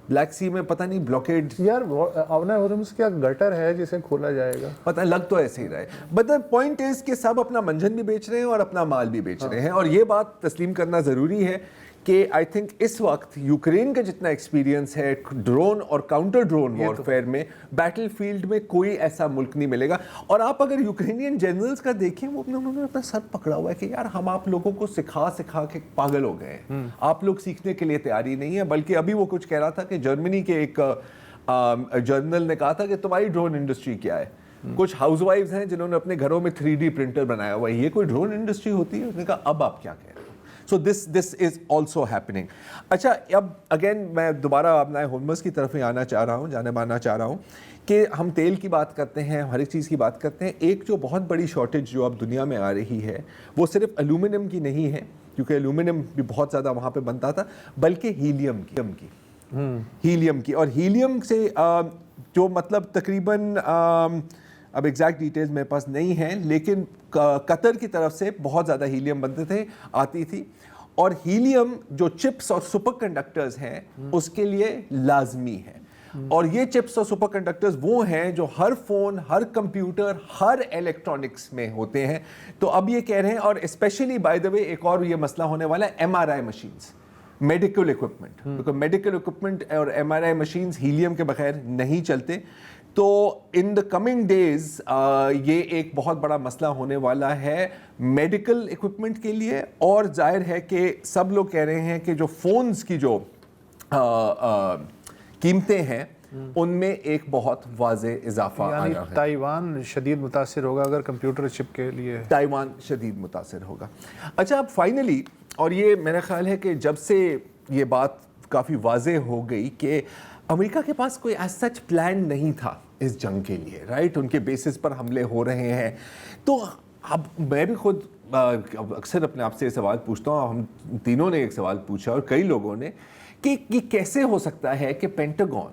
بلیک سی میں پتہ نہیں بلاکیڈ
یار آبنائے ہرمز کیا گٹر ہے جسے کھولا جائے گا
پتہ لگ تو ایسے ہی رہا ہے بٹ دا پوائنٹ از کہ سب اپنا منجن بھی بیچ رہے ہیں اور اپنا مال بھی بیچ رہے ہیں اور یہ بات تسلیم کرنا ضروری ہے کہ آئی تھنک اس وقت یوکرین کا جتنا ایکسپیرینس ہے ڈرون اور کاؤنٹر ڈرون وارفیئر میں بیٹل فیلڈ میں کوئی ایسا ملک نہیں ملے گا اور آپ اگر یوکرینین جنرلز کا دیکھیں وہ انہوں نے اپنا سر پکڑا ہوا ہے کہ یار ہم آپ لوگوں کو سکھا کے پاگل ہو گئے ہیں آپ لوگ سیکھنے کے لیے تیاری نہیں ہے بلکہ ابھی وہ کچھ کہہ رہا تھا کہ جرمنی کے ایک جرنل نے کہا تھا کہ تمہاری ڈرون انڈسٹری کیا ہے کچھ ہاؤس وائفز ہیں جنہوں نے اپنے گھروں میں 3D پرنٹر بنایا ہوا ہے یہ کوئی ڈرون انڈسٹری ہوتی ہے اس نے کہا اب آپ کیا کہہ رہے ہیں So this is also happening. اچھا اب اگین میں دوبارہ آبنائے ہرمز کی طرف ہی آنا چاہ رہا ہوں کہ ہم تیل کی بات کرتے ہیں ہر ایک چیز کی بات کرتے ہیں ایک جو بہت بڑی شارٹیج جو اب دنیا میں آ رہی ہے وہ صرف ایلومینیم کی نہیں ہے کیونکہ ایلومینیم بھی بہت زیادہ وہاں پہ بنتا تھا بلکہ ہیلیم کی اور ہیلیم سے جو مطلب تقریباً اب ایگزیکٹ ڈیٹیلز میرے پاس نہیں ہیں لیکن قطر کی طرف سے بہت زیادہ ہیلیم بنتے تھے آتی تھی اور ہیلیم جو چپس اور سپر کنڈکٹرز ہیں اس کے لیے لازمی ہے اور یہ چپس اور سپر کنڈکٹرز وہ ہیں جو ہر فون ہر کمپیوٹر ہر الیکٹرانکس میں ہوتے ہیں تو اب یہ کہہ رہے ہیں اور اسپیشلی بائی دا وے ایک اور یہ مسئلہ ہونے والا ہے MRI مشینز میڈیکل اکوپمنٹ کیونکہ میڈیکل اکوپمنٹ اور MRI مشینز ہیلیم کے بغیر نہیں چلتے تو ان دا کمنگ ڈیز یہ ایک بہت بڑا مسئلہ ہونے والا ہے میڈیکل اکوپمنٹ کے لیے اور ظاہر ہے کہ سب لوگ کہہ رہے ہیں کہ جو فونز کی جو قیمتیں ہیں ان میں ایک بہت واضح اضافہ آ رہا ہے
تائیوان شدید متاثر ہوگا اگر کمپیوٹر چپ کے لیے
تائیوان شدید متاثر ہوگا اچھا اب فائنلی اور یہ میرا خیال ہے کہ جب سے یہ بات کافی واضح ہو گئی کہ امریکہ کے پاس کوئی ایز سچ پلان نہیں تھا اس جنگ کے لیے رائٹ ان کے بیسس پر حملے ہو رہے ہیں تو اب میں بھی خود اکثر اپنے آپ سے یہ سوال پوچھتا ہوں, ہم تینوں نے ایک سوال پوچھا اور کئی لوگوں نے, کہ یہ کیسے ہو سکتا ہے کہ پینٹاگون,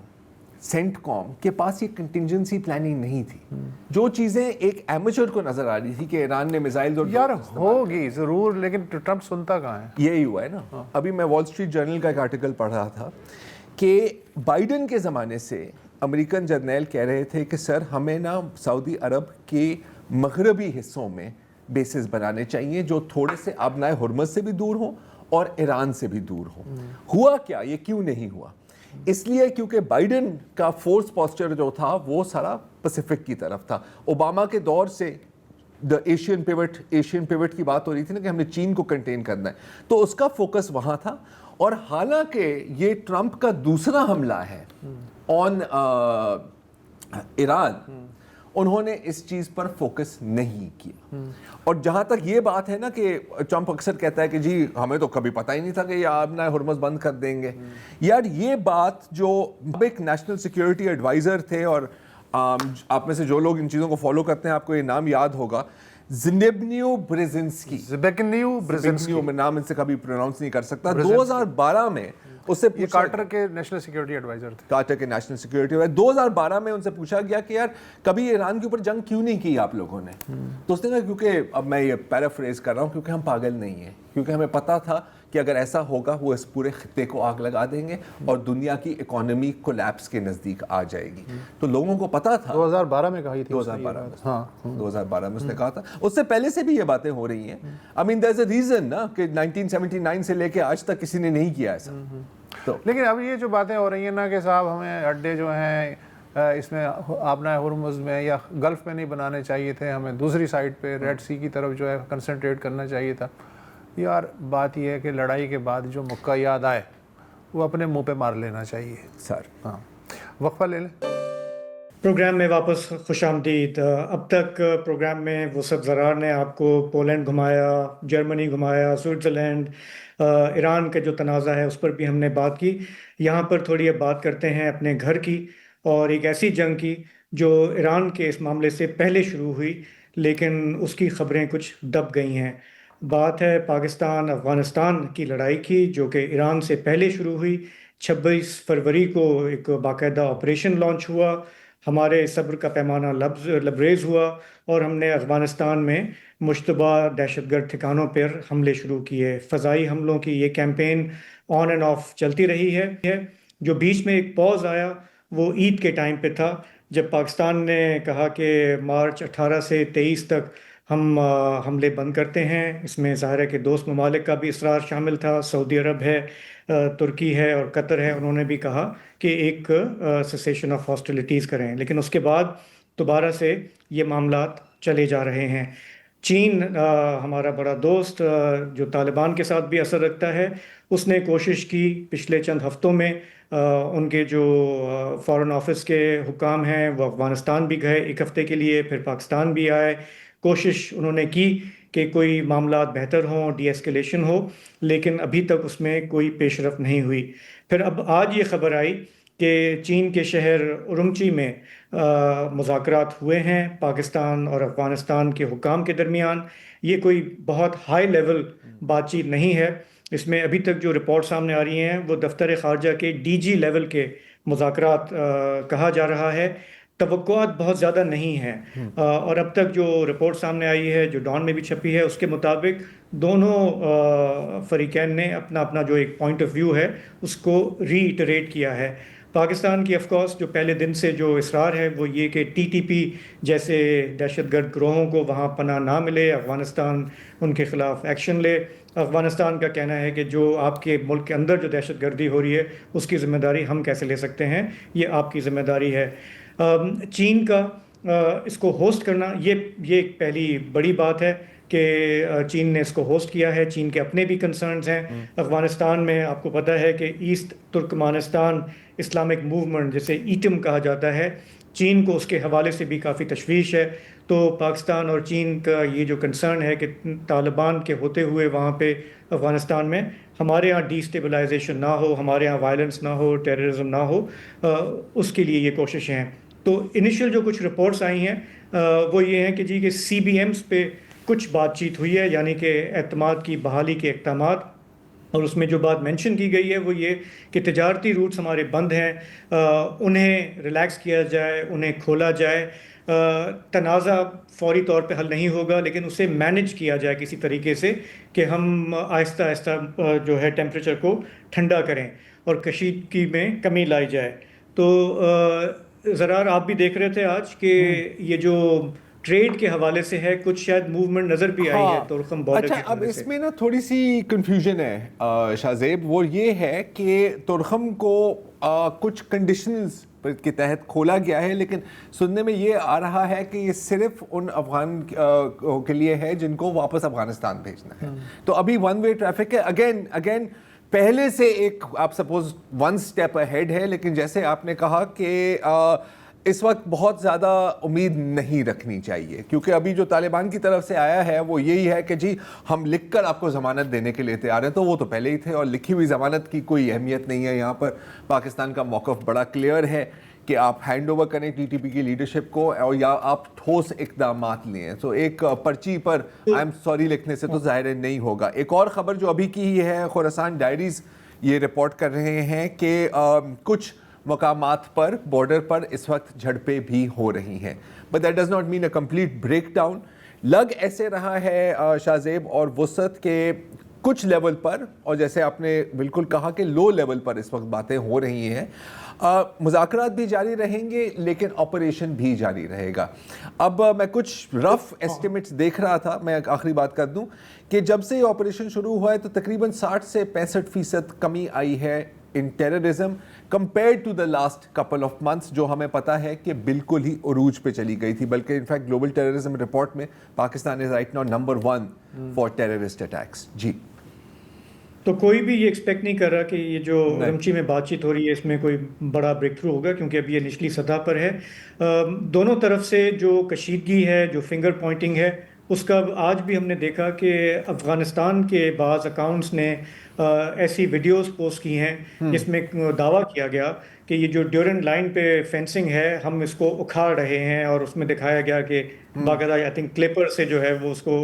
سینٹ کام کے پاس یہ کنٹینجنسی پلاننگ نہیں تھی. جو چیزیں ایک ایمیچر کو نظر آ رہی تھی کہ ایران نے میزائل
یار ہوگی ضرور, لیکن ٹرمپ سنتا کہاں ہے.
یہی ہوا ہے نا. ابھی میں وال اسٹریٹ جرنل کا ایک آرٹیکل پڑھ رہا تھا کہ بائیڈن کے زمانے سے امریکن جرنیل کہہ رہے تھے کہ سر ہمیں نا سعودی عرب کے مغربی حصوں میں بیسز بنانے چاہیے جو تھوڑے سے آبنائے ہرمز سے بھی دور ہوں اور ایران سے بھی دور ہوں. ہوا کیا, یہ کیوں نہیں ہوا؟ اس لیے کیونکہ بائیڈن کا فورس پوسچر جو تھا وہ سارا پیسفک کی طرف تھا. اوباما کے دور سے ایشین پیوٹ کی بات ہو رہی تھی نا کہ ہم نے چین کو کنٹین کرنا ہے, تو اس کا فوکس وہاں تھا. اور حالانکہ یہ ٹرمپ کا دوسرا حملہ ہے آن ایران, انہوں نے اس چیز پر فوکس نہیں کیا. اور جہاں تک یہ بات ہے نا کہ ٹرمپ اکثر کہتا ہے کہ جی ہمیں تو کبھی پتہ ہی نہیں تھا کہ یہ آبنائے ہرمز بند کر دیں گے. یار یہ بات جو ایک نیشنل سیکیورٹی ایڈوائزر تھے, اور آپ میں سے جو لوگ ان چیزوں کو فالو کرتے ہیں آپ کو یہ نام یاد ہوگا, زبیگنیو برزنسکی, میں نام ان سے کبھی پروناؤنس نہیں کر سکتا. 2012 میں اس سے
یہ کارٹر کے نیشنل سیکیورٹی ایڈوائزر تھے.
کارٹر کے نیشنل سیکیورٹی ایڈوائزر 2012 میں ان سے پوچھا گیا کہ یار کبھی ایران کے اوپر جنگ کیوں نہیں کی آپ لوگوں نے؟ تو اس نے کہا کیونکہ, اب میں یہ پیرافریز کر رہا ہوں, کیونکہ ہم پاگل نہیں ہیں, کیونکہ ہمیں پتا تھا کہ اگر ایسا ہوگا وہ اس پورے خطے کو آگ لگا دیں گے اور دنیا کی اکانومی کولیپس کے نزدیک آ جائے گی. تو لوگوں کو پتا تھا.
2012 میں کہی تھی.
2012 میں اس نے کہا تھا. اس سے پہلے سے بھی یہ باتیں ہو رہی ہیں. I mean there's a reason نا کہ 1979 سے لے کے آج تک کسی نے نہیں کیا ایسا.
لیکن اب یہ جو باتیں ہو رہی ہیں نا کہ صاحب ہمیں اڈے جو ہیں اس میں آبنائے ہرمز میں یا گلف میں نہیں بنانے چاہیے تھے, ہمیں دوسری سائڈ پہ ریڈ سی کی طرف جو ہے کنسنٹریٹ کرنا چاہیے تھا. یار بات یہ ہے کہ لڑائی کے بعد جو مکہ یاد آئے وہ اپنے منہ پہ مار لینا چاہیے
سر.
ہاں, وقفہ لے لیں.
پروگرام میں واپس خوش آمدید. اب تک پروگرام میں وہ سب ذرار نے آپ کو پولینڈ گھمایا, جرمنی گھمایا, سوئٹزرلینڈ, ایران کا جو تنازع ہے اس پر بھی ہم نے بات کی. یہاں پر تھوڑی اب بات کرتے ہیں اپنے گھر کی, اور ایک ایسی جنگ کی جو ایران کے اس معاملے سے پہلے شروع ہوئی لیکن اس کی خبریں کچھ دب گئی ہیں. بات ہے پاکستان افغانستان کی لڑائی کی جو کہ ایران سے پہلے شروع ہوئی. 26 فروری کو ایک باقاعدہ آپریشن لانچ ہوا, ہمارے صبر کا پیمانہ لبریز ہوا اور ہم نے افغانستان میں مشتبہ دہشت گرد ٹھکانوں پر حملے شروع کیے. فضائی حملوں کی یہ کیمپین آن اینڈ آف چلتی رہی ہے. جو بیچ میں ایک پاز آیا وہ عید کے ٹائم پہ تھا, جب پاکستان نے کہا کہ مارچ 18 سے 23 تک ہم حملے بند کرتے ہیں. اس میں ظاہر ہے کہ دوست ممالک کا بھی اصرار شامل تھا, سعودی عرب ہے, ترکی ہے اور قطر ہے. انہوں نے بھی کہا کہ ایک سیسیشن آف ہاسٹیلیٹیز کریں, لیکن اس کے بعد دوبارہ سے یہ معاملات چلے جا رہے ہیں. چین ہمارا بڑا دوست جو طالبان کے ساتھ بھی اثر رکھتا ہے, اس نے کوشش کی پچھلے چند ہفتوں میں, ان کے جو فارن آفس کے حکام ہیں وہ افغانستان بھی گئے 1 ہفتے کے لیے, پھر پاکستان بھی آئے. کوشش انہوں نے کی کہ کوئی معاملات بہتر ہوں, ڈی ایسکیلیشن ہو, لیکن ابھی تک اس میں کوئی پیش رفت نہیں ہوئی. پھر اب آج یہ خبر آئی کہ چین کے شہر اورمچی میں مذاکرات ہوئے ہیں پاکستان اور افغانستان کے حکام کے درمیان. یہ کوئی بہت ہائی لیول بات چیت نہیں ہے. اس میں ابھی تک جو رپورٹ سامنے آ رہی ہیں وہ دفتر خارجہ کے ڈی جی لیول کے مذاکرات کہا جا رہا ہے. توقعات بہت زیادہ نہیں ہیں, اور اب تک جو رپورٹ سامنے آئی ہے جو ڈان میں بھی چھپی ہے اس کے مطابق دونوں فریقین نے اپنا اپنا جو ایک پوائنٹ آف ویو ہے اس کو ری ایٹریٹ کیا ہے. پاکستان کی آف کورس جو پہلے دن سے جو اصرار ہے وہ یہ کہ ٹی ٹی پی جیسے دہشت گرد گروہوں کو وہاں پناہ نہ ملے, افغانستان ان کے خلاف ایکشن لے. افغانستان کا کہنا ہے کہ جو آپ کے ملک کے اندر جو دہشت گردی ہو رہی ہے اس کی ذمہ داری ہم کیسے لے سکتے ہیں, یہ آپ کی ذمہ داری ہے. چین کا اس کو ہوسٹ کرنا یہ ایک پہلی بڑی بات ہے کہ چین نے اس کو ہوسٹ کیا ہے. چین کے اپنے بھی کنسرنز ہیں افغانستان میں. آپ کو پتہ ہے کہ ایسٹ ترکمانستان اسلامک موومنٹ جسے ایٹم کہا جاتا ہے, چین کو اس کے حوالے سے بھی کافی تشویش ہے. تو پاکستان اور چین کا یہ جو کنسرن ہے کہ طالبان کے ہوتے ہوئے وہاں پہ افغانستان میں ہمارے ہاں ڈی اسٹیبلائزیشن نہ ہو, ہمارے ہاں وائلنس نہ ہو, ٹیررزم نہ ہو, اس کے لیے یہ کوششیں ہیں. تو انیشیل جو کچھ رپورٹس آئی ہیں وہ یہ ہیں کہ جی کہ سی بی ایمز پہ کچھ بات چیت ہوئی ہے، یعنی کہ اعتماد کی بحالی کے اقدامات، اور اس میں جو بات مینشن کی گئی ہے وہ یہ کہ تجارتی روٹس ہمارے بند ہیں، انہیں ریلیکس کیا جائے، انہیں کھولا جائے، تنازع فوری طور پہ حل نہیں ہوگا لیکن اسے مینج کیا جائے کسی طریقے سے کہ ہم آہستہ آہستہ جو ہے ٹیمپریچر کو ٹھنڈا کریں اور کشیدگی میں کمی لائی جائے۔ تو زرار آپ بھی دیکھ رہے تھے آج کہ یہ جو ٹریڈ کے حوالے سے ہے کچھ شاید موومنٹ نظر بھی آئی ہے تورخم بارڈر
اچھا،
کے
اب
حوالے
اس
سے۔
میں نا تھوڑی سی کنفیوژن ہے شاہ زیب، وہ یہ ہے کہ تورخم کو کچھ کنڈیشنز کے تحت کھولا گیا ہے، لیکن سننے میں یہ آ رہا ہے کہ یہ صرف ان افغان کے لیے ہے جن کو واپس افغانستان بھیجنا ہے۔ تو ابھی ون وے ٹریفک ہے، اگین پہلے سے ایک آپ سپوز ون سٹیپ اہیڈ ہے، لیکن جیسے آپ نے کہا کہ اس وقت بہت زیادہ امید نہیں رکھنی چاہیے، کیونکہ ابھی جو طالبان کی طرف سے آیا ہے وہ یہی ہے کہ جی ہم لکھ کر آپ کو ضمانت دینے کے لیے تیار ہیں، تو وہ تو پہلے ہی تھے اور لکھی ہوئی ضمانت کی کوئی اہمیت نہیں ہے۔ یہاں پر پاکستان کا موقف بڑا کلیئر ہے کہ آپ ہینڈ اوور کریں ٹی ٹی پی کی لیڈرشپ کو، اور یا آپ ٹھوس اقدامات لیں۔ تو ایک پرچی پر آئی ایم سوری لکھنے سے تو ظاہر نہیں ہوگا۔ ایک اور خبر جو ابھی کی ہے، خوراسان ڈائریز یہ رپورٹ کر رہے ہیں کہ کچھ مقامات پر بارڈر پر اس وقت جھڑپیں بھی ہو رہی ہیں، but that does not mean a complete break down. لگ ایسے رہا ہے شاہ زیب اور وسعت کے کچھ لیول پر، اور جیسے آپ نے بالکل کہا کہ لو لیول پر اس وقت باتیں ہو رہی ہیں، مذاکرات بھی جاری رہیں گے لیکن آپریشن بھی جاری رہے گا۔ اب میں کچھ رف ایسٹیمیٹس دیکھ رہا تھا، میں آخری بات کر دوں کہ جب سے یہ آپریشن شروع ہوا ہے تو تقریباً 60 سے 65% کمی آئی ہے ان terrorism compared to the last couple of months، جو ہمیں پتہ ہے کہ بالکل ہی عروج پہ چلی گئی تھی، بلکہ انفیکٹ گلوبل ٹیررزم رپورٹ میں Pakistan is right now number 1 for terrorist attacks۔ جی
تو کوئی بھی یہ ایکسپیکٹ نہیں کر رہا کہ یہ جو رمچی میں بات چیت ہو رہی ہے اس میں کوئی بڑا بریک تھرو ہوگا، کیونکہ ابھی یہ نچلی سطح پر ہے۔ دونوں طرف سے جو کشیدگی ہے، جو فنگر پوائنٹنگ ہے، اس کا آج بھی ہم نے دیکھا کہ افغانستان کے بعض اکاؤنٹس نے ایسی ویڈیوز پوسٹ کی ہیں جس میں دعویٰ کیا گیا کہ یہ جو ڈیورنٹ لائن پہ فینسنگ ہے ہم اس کو اکھاڑ رہے ہیں، اور اس میں دکھایا گیا کہ باقاعدہ آئی تھنک کلپر سے جو ہے وہ اس کو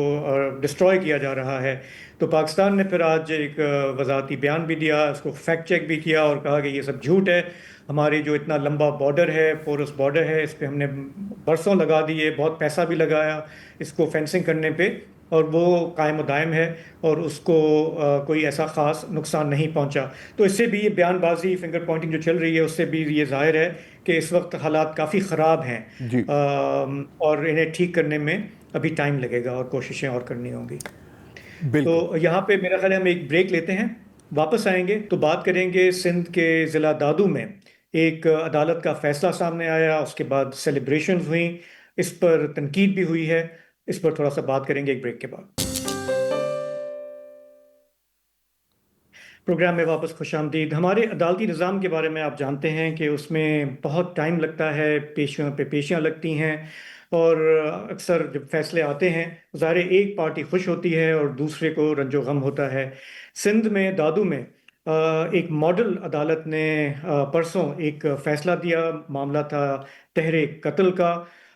ڈسٹروائے کیا جا رہا ہے۔ تو پاکستان نے پھر آج ایک وضاحتی بیان بھی دیا، اس کو فیکٹ چیک بھی کیا اور کہا کہ یہ سب جھوٹ ہے، ہماری جو اتنا لمبا بارڈر ہے، پورس بارڈر ہے، اس پہ ہم نے برسوں لگا دیے، بہت پیسہ بھی لگایا اس کو فینسنگ کرنے پہ، اور وہ قائم و دائم ہے اور اس کو کوئی ایسا خاص نقصان نہیں پہنچا۔ تو اس سے بھی یہ بیان بازی، فنگر پوائنٹنگ جو چل رہی ہے، اس سے بھی یہ ظاہر ہے کہ اس وقت حالات کافی خراب ہیں اور انہیں ٹھیک کرنے میں ابھی ٹائم لگے گا اور کوششیں اور کرنی ہوں گی۔ تو یہاں پہ میرا خیال ہے ہم ایک بریک لیتے ہیں، واپس آئیں گے تو بات کریں گے سندھ کے ضلع دادو میں ایک عدالت کا فیصلہ سامنے آیا، اس کے بعد سیلیبریشنز ہوئیں، اس پر تنقید بھی ہوئی ہے، اس پر تھوڑا سا بات کریں گے ایک بریک کے بعد۔ پروگرام میں واپس خوش آمدید۔ ہمارے عدالتی نظام کے بارے میں آپ جانتے ہیں کہ اس میں بہت ٹائم لگتا ہے، پیشیوں پہ پیشیاں لگتی ہیں، اور اکثر جب فیصلے آتے ہیں ظاہر ایک پارٹی خوش ہوتی ہے اور دوسرے کو رنج و غم ہوتا ہے۔ سندھ میں دادو میں ایک ماڈل عدالت نے پرسوں ایک فیصلہ دیا، معاملہ تھا تحریک قتل کا،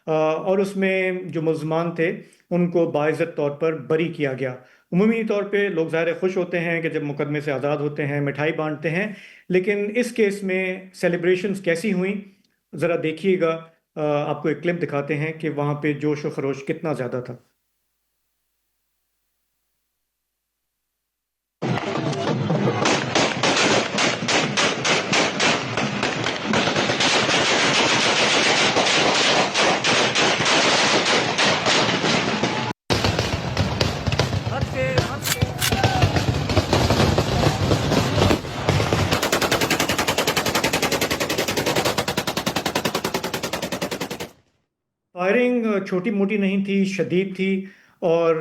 اور اس میں جو ملزمان تھے ان کو باعزت طور پر بری کیا گیا۔ عمومی طور پہ لوگ ظاہر خوش ہوتے ہیں کہ جب مقدمے سے آزاد ہوتے ہیں، مٹھائی بانٹتے ہیں، لیکن اس کیس میں سیلیبریشنز کیسی ہوئیں ذرا دیکھیے گا۔ آپ کو ایک کلپ دکھاتے ہیں کہ وہاں پہ جوش و خروش کتنا زیادہ تھا۔ فائرنگ چھوٹی موٹی نہیں تھی، شدید تھی اور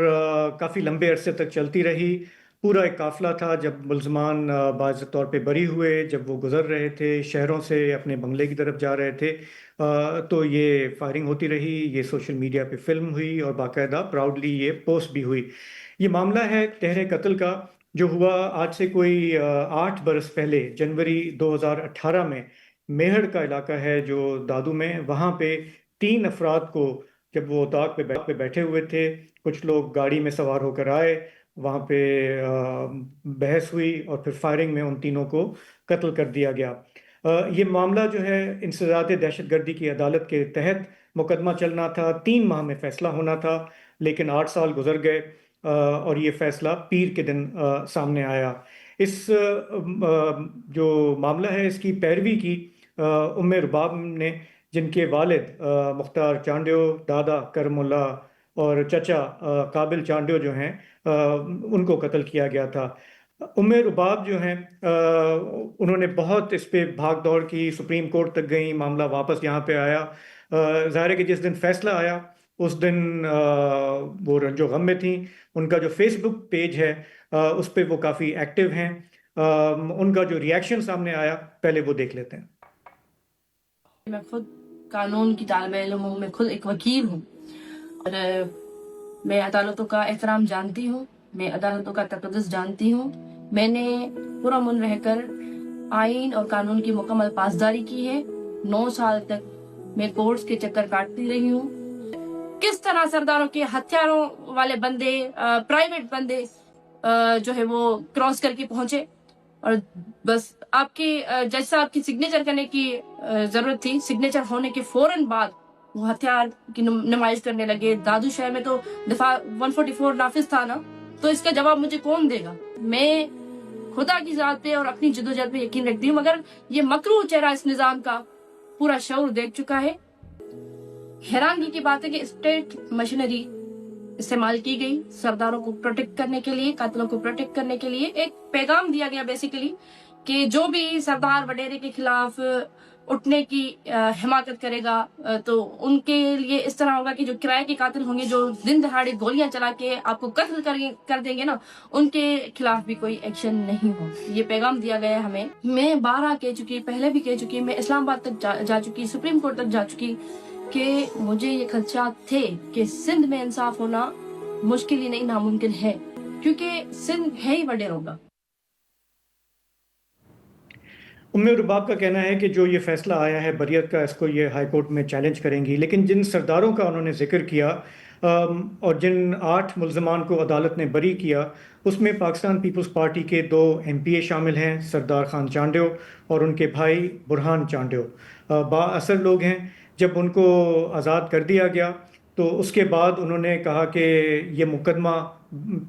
کافی لمبے عرصے تک چلتی رہی۔ پورا ایک قافلہ تھا، جب ملزمان باعزت طور پہ بری ہوئے، جب وہ گزر رہے تھے شہروں سے اپنے بنگلے کی طرف جا رہے تھے، تو یہ فائرنگ ہوتی رہی۔ یہ سوشل میڈیا پہ فلم ہوئی اور باقاعدہ پراؤڈلی یہ پوسٹ بھی ہوئی۔ یہ معاملہ ہے تحریک قتل کا، جو ہوا آج سے کوئی 8 برس پہلے، جنوری 2018 میں۔ میہر کا علاقہ ہے جو دادو میں، وہاں پہ 3 افراد کو جب وہ اتاق پہ بیٹھے ہوئے تھے، کچھ لوگ گاڑی میں سوار ہو کر آئے، وہاں پہ بحث ہوئی اور پھر فائرنگ میں ان تینوں کو قتل کر دیا گیا۔ یہ معاملہ جو ہے انسداد دہشت گردی کی عدالت کے تحت مقدمہ چلنا تھا، 3 ماہ میں فیصلہ ہونا تھا، لیکن 8 سال گزر گئے اور یہ فیصلہ پیر کے دن سامنے آیا۔ اس جو معاملہ ہے اس کی پیروی کی ام رباب نے، جن کے والد مختار چانڈیو، دادا کرم اللہ اور چچا قابل چانڈیو جو ہیں ان کو قتل کیا گیا تھا۔ ام رباب جو ہیں انہوں نے بہت اس پہ بھاگ دوڑ کی، سپریم کورٹ تک گئیں، معاملہ واپس یہاں پہ آیا۔ ظاہر ہے کہ جس دن فیصلہ آیا اس دن وہ رنج و غم میں تھیں۔ ان کا جو فیس بک پیج ہے اس پہ وہ کافی ایکٹیو ہیں۔ ان کا جو ریاکشن سامنے آیا پہلے وہ دیکھ لیتے ہیں۔
میں خود قانون کی طالب علم ہوں، میں خود ایک وکیل ہوں اور میں عدالتوں کا احترام جانتی ہوں، میں عدالتوں کا تقدس جانتی ہوں۔ میں نے پرامن رہ کر آئین اور قانون کی مکمل پاسداری کی ہے۔ 9 سال تک میں کورٹس کے چکر کاٹتی رہی ہوں۔ کس طرح سرداروں کے ہتھیاروں والے بندے، پرائیویٹ بندے جو ہے وہ کراس کر کے پہنچے اور بس آپ کے جج صاحب کی سگنیچر کرنے کی ضرورت تھی، سگنیچر ہونے کے فوراً بعد وہ ہتھیار کی نمائش کرنے لگے۔ دادو شہر میں تو دفعہ 144 نافذ تھا نا، تو اس کا جواب مجھے کون دے گا؟ میں خدا کی ذات پہ اور اپنی جدوجہد پہ یقین رکھتی ہوں، مگر یہ مکروہ چہرہ اس نظام کا پورا شعور دیکھ چکا ہے۔ حیرانگی کی بات ہے کہ اسٹیٹ مشینری استعمال کی گئی سرداروں کو پروٹیکٹ کرنے کے لیے، قاتلوں کو پروٹیکٹ کرنے کے لیے۔ ایک پیغام دیا گیا بیسیکلی کہ جو بھی سردار وڈیرے کے خلاف اٹھنے کی حمایت کرے گا تو ان کے لیے اس طرح ہوگا کہ جو کرائے کے قاتل ہوں گے، جو دن دہاڑے گولیاں چلا کے آپ کو قتل کر دیں گے نا، ان کے خلاف بھی کوئی ایکشن نہیں ہو۔ یہ پیغام دیا گیا ہمیں۔ میں 12 کہہ چکی، پہلے بھی کہہ چکی، میں اسلام آباد تک جا چکی، سپریم کورٹ تک جا چکی کہ مجھے یہ خدشات تھے کہ سندھ میں انصاف ہونا مشکل ہی نہیں ناممکن ہے، کیونکہ سندھ ہے ہی وڈیروں کا۔
ام رباب کا کہنا ہے کہ جو یہ فیصلہ آیا ہے بریت کا، اس کو یہ ہائی کورٹ میں چیلنج کریں گی، لیکن جن سرداروں کا انہوں نے ذکر کیا اور جن 8 ملزمان کو عدالت نے بری کیا، اس میں پاکستان پیپلز پارٹی کے 2 MP شامل ہیں، سردار خان چانڈیو اور ان کے بھائی برہان چانڈیو، با اثر لوگ ہیں۔ جب ان کو آزاد کر دیا گیا تو اس کے بعد انہوں نے کہا کہ یہ مقدمہ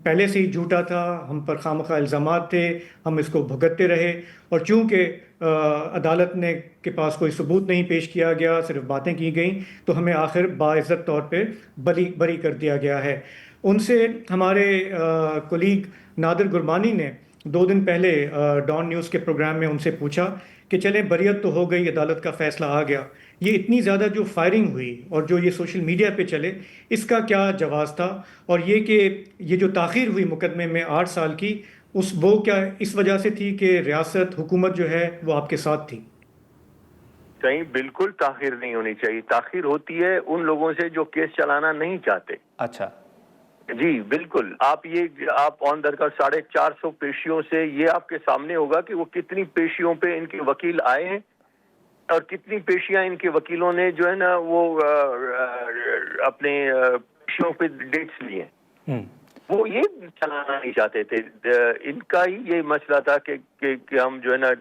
پہلے سے ہی جھوٹا تھا، ہم پر خامخواہ الزامات تھے، ہم اس کو بھگتتے رہے، اور چونکہ عدالت نے کے پاس کوئی ثبوت نہیں پیش کیا گیا، صرف باتیں کی گئیں، تو ہمیں آخر باعزت طور پہ بری کر دیا گیا ہے۔ ان سے ہمارے کولیگ نادر گرمانی نے 2 دن پہلے ڈان نیوز کے پروگرام میں ان سے پوچھا کہ چلیں بریت تو ہو گئی، عدالت کا فیصلہ آ گیا، یہ اتنی زیادہ جو فائرنگ ہوئی اور جو یہ سوشل میڈیا پہ چلے، اس کا کیا جواز تھا؟ اور یہ کہ یہ جو تاخیر ہوئی مقدمے میں 8 سال کی، وہ کیا اس وجہ سے تھی کہ ریاست حکومت جو ہے وہ آپ کے ساتھ تھی؟
کہیں بالکل تاخیر نہیں ہونی چاہیے۔ تاخیر ہوتی ہے ان لوگوں سے جو کیس چلانا نہیں چاہتے۔
اچھا
جی بالکل، آپ آن در کا 450 پیشیوں سے یہ آپ کے سامنے ہوگا کہ وہ کتنی پیشیوں پہ ان کے وکیل آئے ہیں اور کتنی پیشیاں ان کے وکیلوں نے جو ہے نا وہ اپنے پیشیوں پہ ڈیٹس لیے ہیں۔ وہ یہ چلانا نہیں چاہتے تھے، ان کا ہی یہ مسئلہ تھا کہ ہم جو ہے نا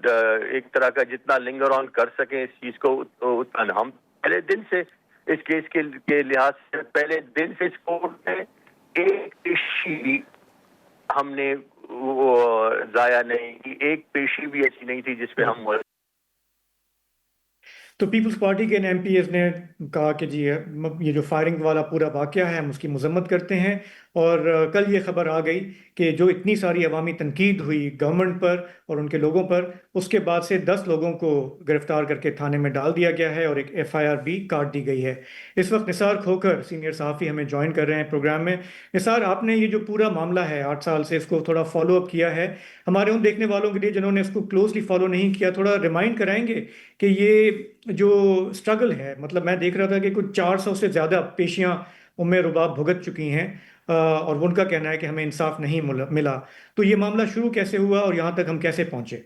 ایک طرح کا جتنا لنگر آن کر سکیں اس چیز کو اتنا۔ ہم پہلے دن سے اس کیس کے لحاظ سے پہلے دن سے اس کورٹ میں ایک پیشی بھی ہم نے وہ ضائع نہیں کی، ایک پیشی بھی ایسی نہیں تھی جس پہ ہم۔
تو پیپلز پارٹی کے MPs نے کہا کہ جی یہ جو فائرنگ والا پورا واقعہ ہے ہم اس کی مذمت کرتے ہیں، اور کل یہ خبر آ گئی کہ جو اتنی ساری عوامی تنقید ہوئی گورنمنٹ پر اور ان کے لوگوں پر، اس کے بعد سے 10 لوگوں کو گرفتار کر کے تھانے میں ڈال دیا گیا ہے اور ایک FIR بھی کاٹ دی گئی ہے۔ اس وقت نثار کھوکھر سینئر صحافی ہمیں جوائن کر رہے ہیں پروگرام میں۔ نثار، آپ نے یہ جو پورا معاملہ ہے 8 سال سے اس کو تھوڑا فالو اپ کیا ہے، ہمارے ان دیکھنے والوں کے لیے جنہوں نے اس کو کلوزلی فالو نہیں کیا، تھوڑا ریمائنڈ کرائیں گے کہ یہ جو اسٹرگل ہے، مطلب میں دیکھ رہا تھا کہ کچھ 400 سے زیادہ پیشیاں ام رباب بھگت چکی ہیں اور ان کا کہنا ہے کہ ہمیں انصاف نہیں ملا، تو یہ معاملہ شروع کیسے ہوا اور یہاں تک ہم کیسے پہنچے؟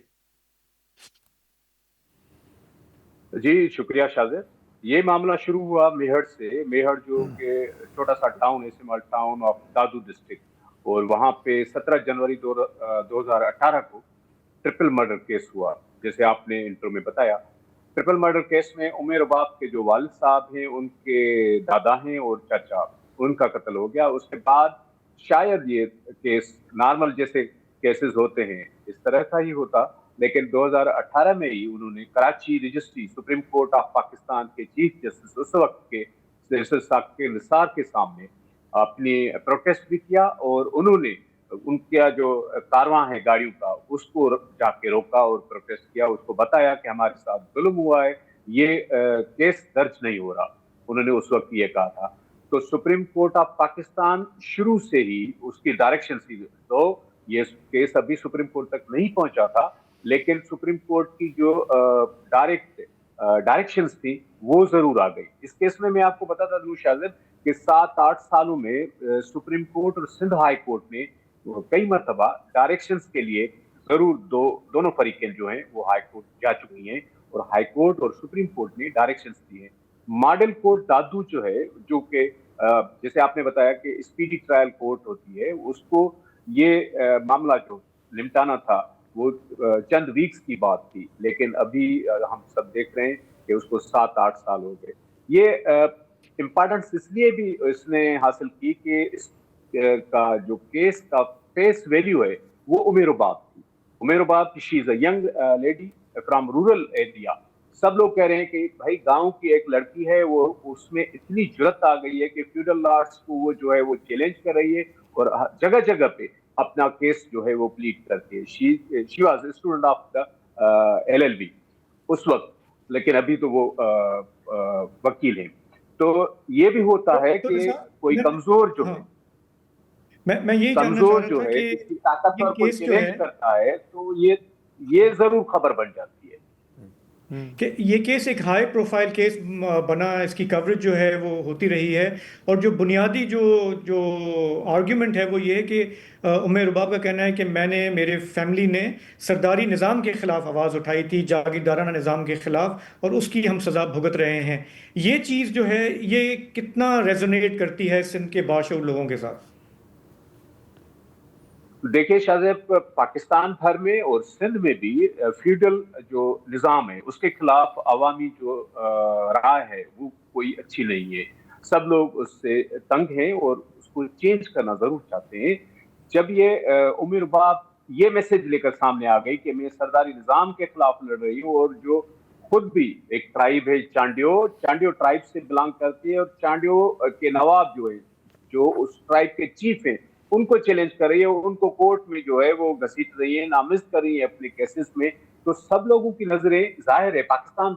جی شکریہ شاذر۔
یہ معاملہ شروع ہوا میہر سے. میہر جو کہ چھوٹا سا ٹاؤن ہے, small town of Dadu district, اور وہاں پہ 17 جنوری 2018 کو ٹرپل مرڈر کیس ہوا. جیسے آپ نے انٹرو میں بتایا, ٹرپل مرڈر کیس میں عمر رباب کے جو والد صاحب ہیں, ان کے دادا ہیں اور چچا, ان کا قتل ہو گیا. اس کے بعد شاید یہ کیس نارمل جیسے کیسز ہوتے ہیں اس طرح کا ہی ہوتا, لیکن 2018 میں ہی انہوں نے Karachi registry supreme court of Pakistan کے چیف جسٹس اس وقت کے جسٹس ثاقب نثار کے سامنے اپنی پروٹیسٹ بھی کیا, اور انہوں نے ان کا جو کارواں ہے گاڑیوں کا اس کو جا کے روکا اور پروٹیسٹ کیا. اس کو بتایا کہ ہمارے ساتھ ظلم ہوا ہے, یہ کیس درج نہیں ہو رہا, انہوں نے اس وقت یہ کہا تھا. تو سپریم کورٹ آف پاکستان شروع سے ہی اس کی ڈائریکشن سی, تو یہ کیس ابھی سپریم کورٹ تک نہیں پہنچا تھا, لیکن سپریم کورٹ کی جو ڈائریکشنز تھی وہ ضرور آ گئی. اس کیس میں آپ کو بتاتا دوں شاہد کہ 7-8 سالوں میں سپریم کورٹ اور سندھ ہائی کورٹ نے کئی مرتبہ ڈائریکشنز کے لیے ضرور دونوں فریقیں جو ہیں وہ ہائی کورٹ جا چکی ہیں, اور ہائی کورٹ اور سپریم کورٹ نے ڈائریکشنز دی ہیں. ماڈل کورٹ دادو جو ہے, جو کہ جیسے آپ نے بتایا کہ اسپیڈی ٹرائل کورٹ ہوتی ہے, اس کو یہ معاملہ جو نمٹانا تھا وہ چند ویکس کی بات تھی, لیکن ابھی ہم سب دیکھ رہے ہیں کہ اس کو 7-8 سال ہو گئے. یہ امپورٹنس اس لیے بھی اس نے حاصل کی کہ اس کا جو کیس کا فیس ویلیو ہے وہ عمر رباب تھی. Umar Rabab she is a young lady from rural area. سب لوگ کہہ رہے ہیں کہ بھائی گاؤں کی ایک لڑکی ہے, وہ اس میں اتنی جرت آ گئی ہے کہ فیوڈل لارڈس کو وہ جو ہے وہ چیلنج کر رہی ہے, اور جگہ جگہ پہ اپنا کیس جو ہے وہ پلیٹ کرتی ہے. She was student of the LLB اس وقت, لیکن ابھی تو وہ وکیل ہیں. تو یہ بھی ہوتا ہے کہ کوئی کمزور جو ہے,
میں یہ
کمزور جو ہے, جس کی طاقتور کو چیلنج کرتا ہے, تو یہ ضرور خبر بن جاتی ہے
کہ یہ کیس ایک ہائی پروفائل کیس بنا, اس کی کوریج جو ہے وہ ہوتی رہی ہے. اور جو بنیادی جو آرگیومنٹ ہے وہ یہ ہے کہ عمر رباب کا کہنا ہے کہ میرے فیملی نے سرداری نظام کے خلاف آواز اٹھائی تھی, جاگیردارانہ نظام کے خلاف, اور اس کی ہم سزا بھگت رہے ہیں. یہ چیز جو ہے یہ کتنا ریزونیٹ کرتی ہے سندھ کے باشعور لوگوں کے ساتھ؟
دیکھیں شاہزیب, پاکستان بھر میں اور سندھ میں بھی فیوڈل جو نظام ہے اس کے خلاف عوامی جو رائے ہے وہ کوئی اچھی نہیں ہے. سب لوگ اس سے تنگ ہیں اور اس کو چینج کرنا ضرور چاہتے ہیں. جب یہ عمر رباب یہ میسج لے کر سامنے آ گئی کہ میں سرداری نظام کے خلاف لڑ رہی ہوں, اور جو خود بھی ایک ٹرائب ہے چانڈیو ٹرائب سے بلانگ کرتی ہے, اور چانڈیو کے نواب جو ہے جو اس ٹرائب کے چیف ہیں ان کو چیلنج کر رہی ہے, ان کو کورٹ میں جو ہے وہ گھسیٹ رہی ہے, نامزد کر رہی ہے اپنے کیسز میں. تو سب لوگوں کی نظریں ظاہر ہے پاکستان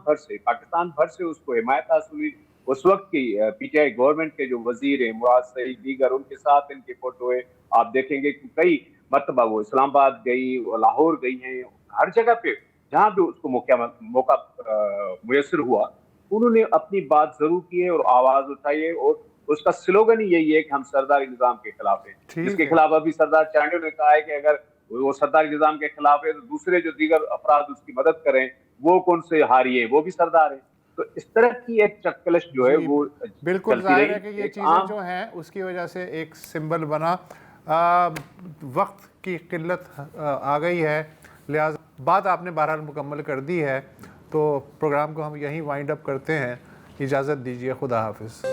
بھر سے اس کو حمایت حاصل ہوئی. اس وقت کی PTI گورنمنٹ کے جو وزیر ہیں مراد سعید دیگر, ان کے ساتھ ان کے فوٹو ہے. آپ دیکھیں گے کہ کئی مرتبہ وہ اسلام آباد گئی, لاہور گئی ہیں, ہر جگہ پہ جہاں بھی اس کو موقع میسر ہوا انہوں نے اپنی بات ضرور کی ہے اور آواز اٹھائی ہے. اور اس کا سلوگن ہی یہی ہے کہ ہم سرداری نظام کے خلاف ہیں, جس کے خلاف ابھی سردار چانڈیو نے کہا ہے کہ اگر وہ سرداری نظام کے خلاف ہے تو دوسرے جو دیگر افراد اس کی مدد کریں وہ کون سے ہاری ہے, وہ بھی سردار ہیں. تو اس طرح کی ایک چکلش جو ہے وہ
بالکل ظاہر ہے کہ یہ چیزیں جو ہیں اس کی وجہ سے ایک سمبل بنا. وقت کی قلت آ گئی ہے, لہٰذا بات آپ نے بہرحال مکمل کر دی ہے, تو پروگرام کو ہم یہیں وائنڈ اپ کرتے ہیں. اجازت دیجیے, خدا حافظ.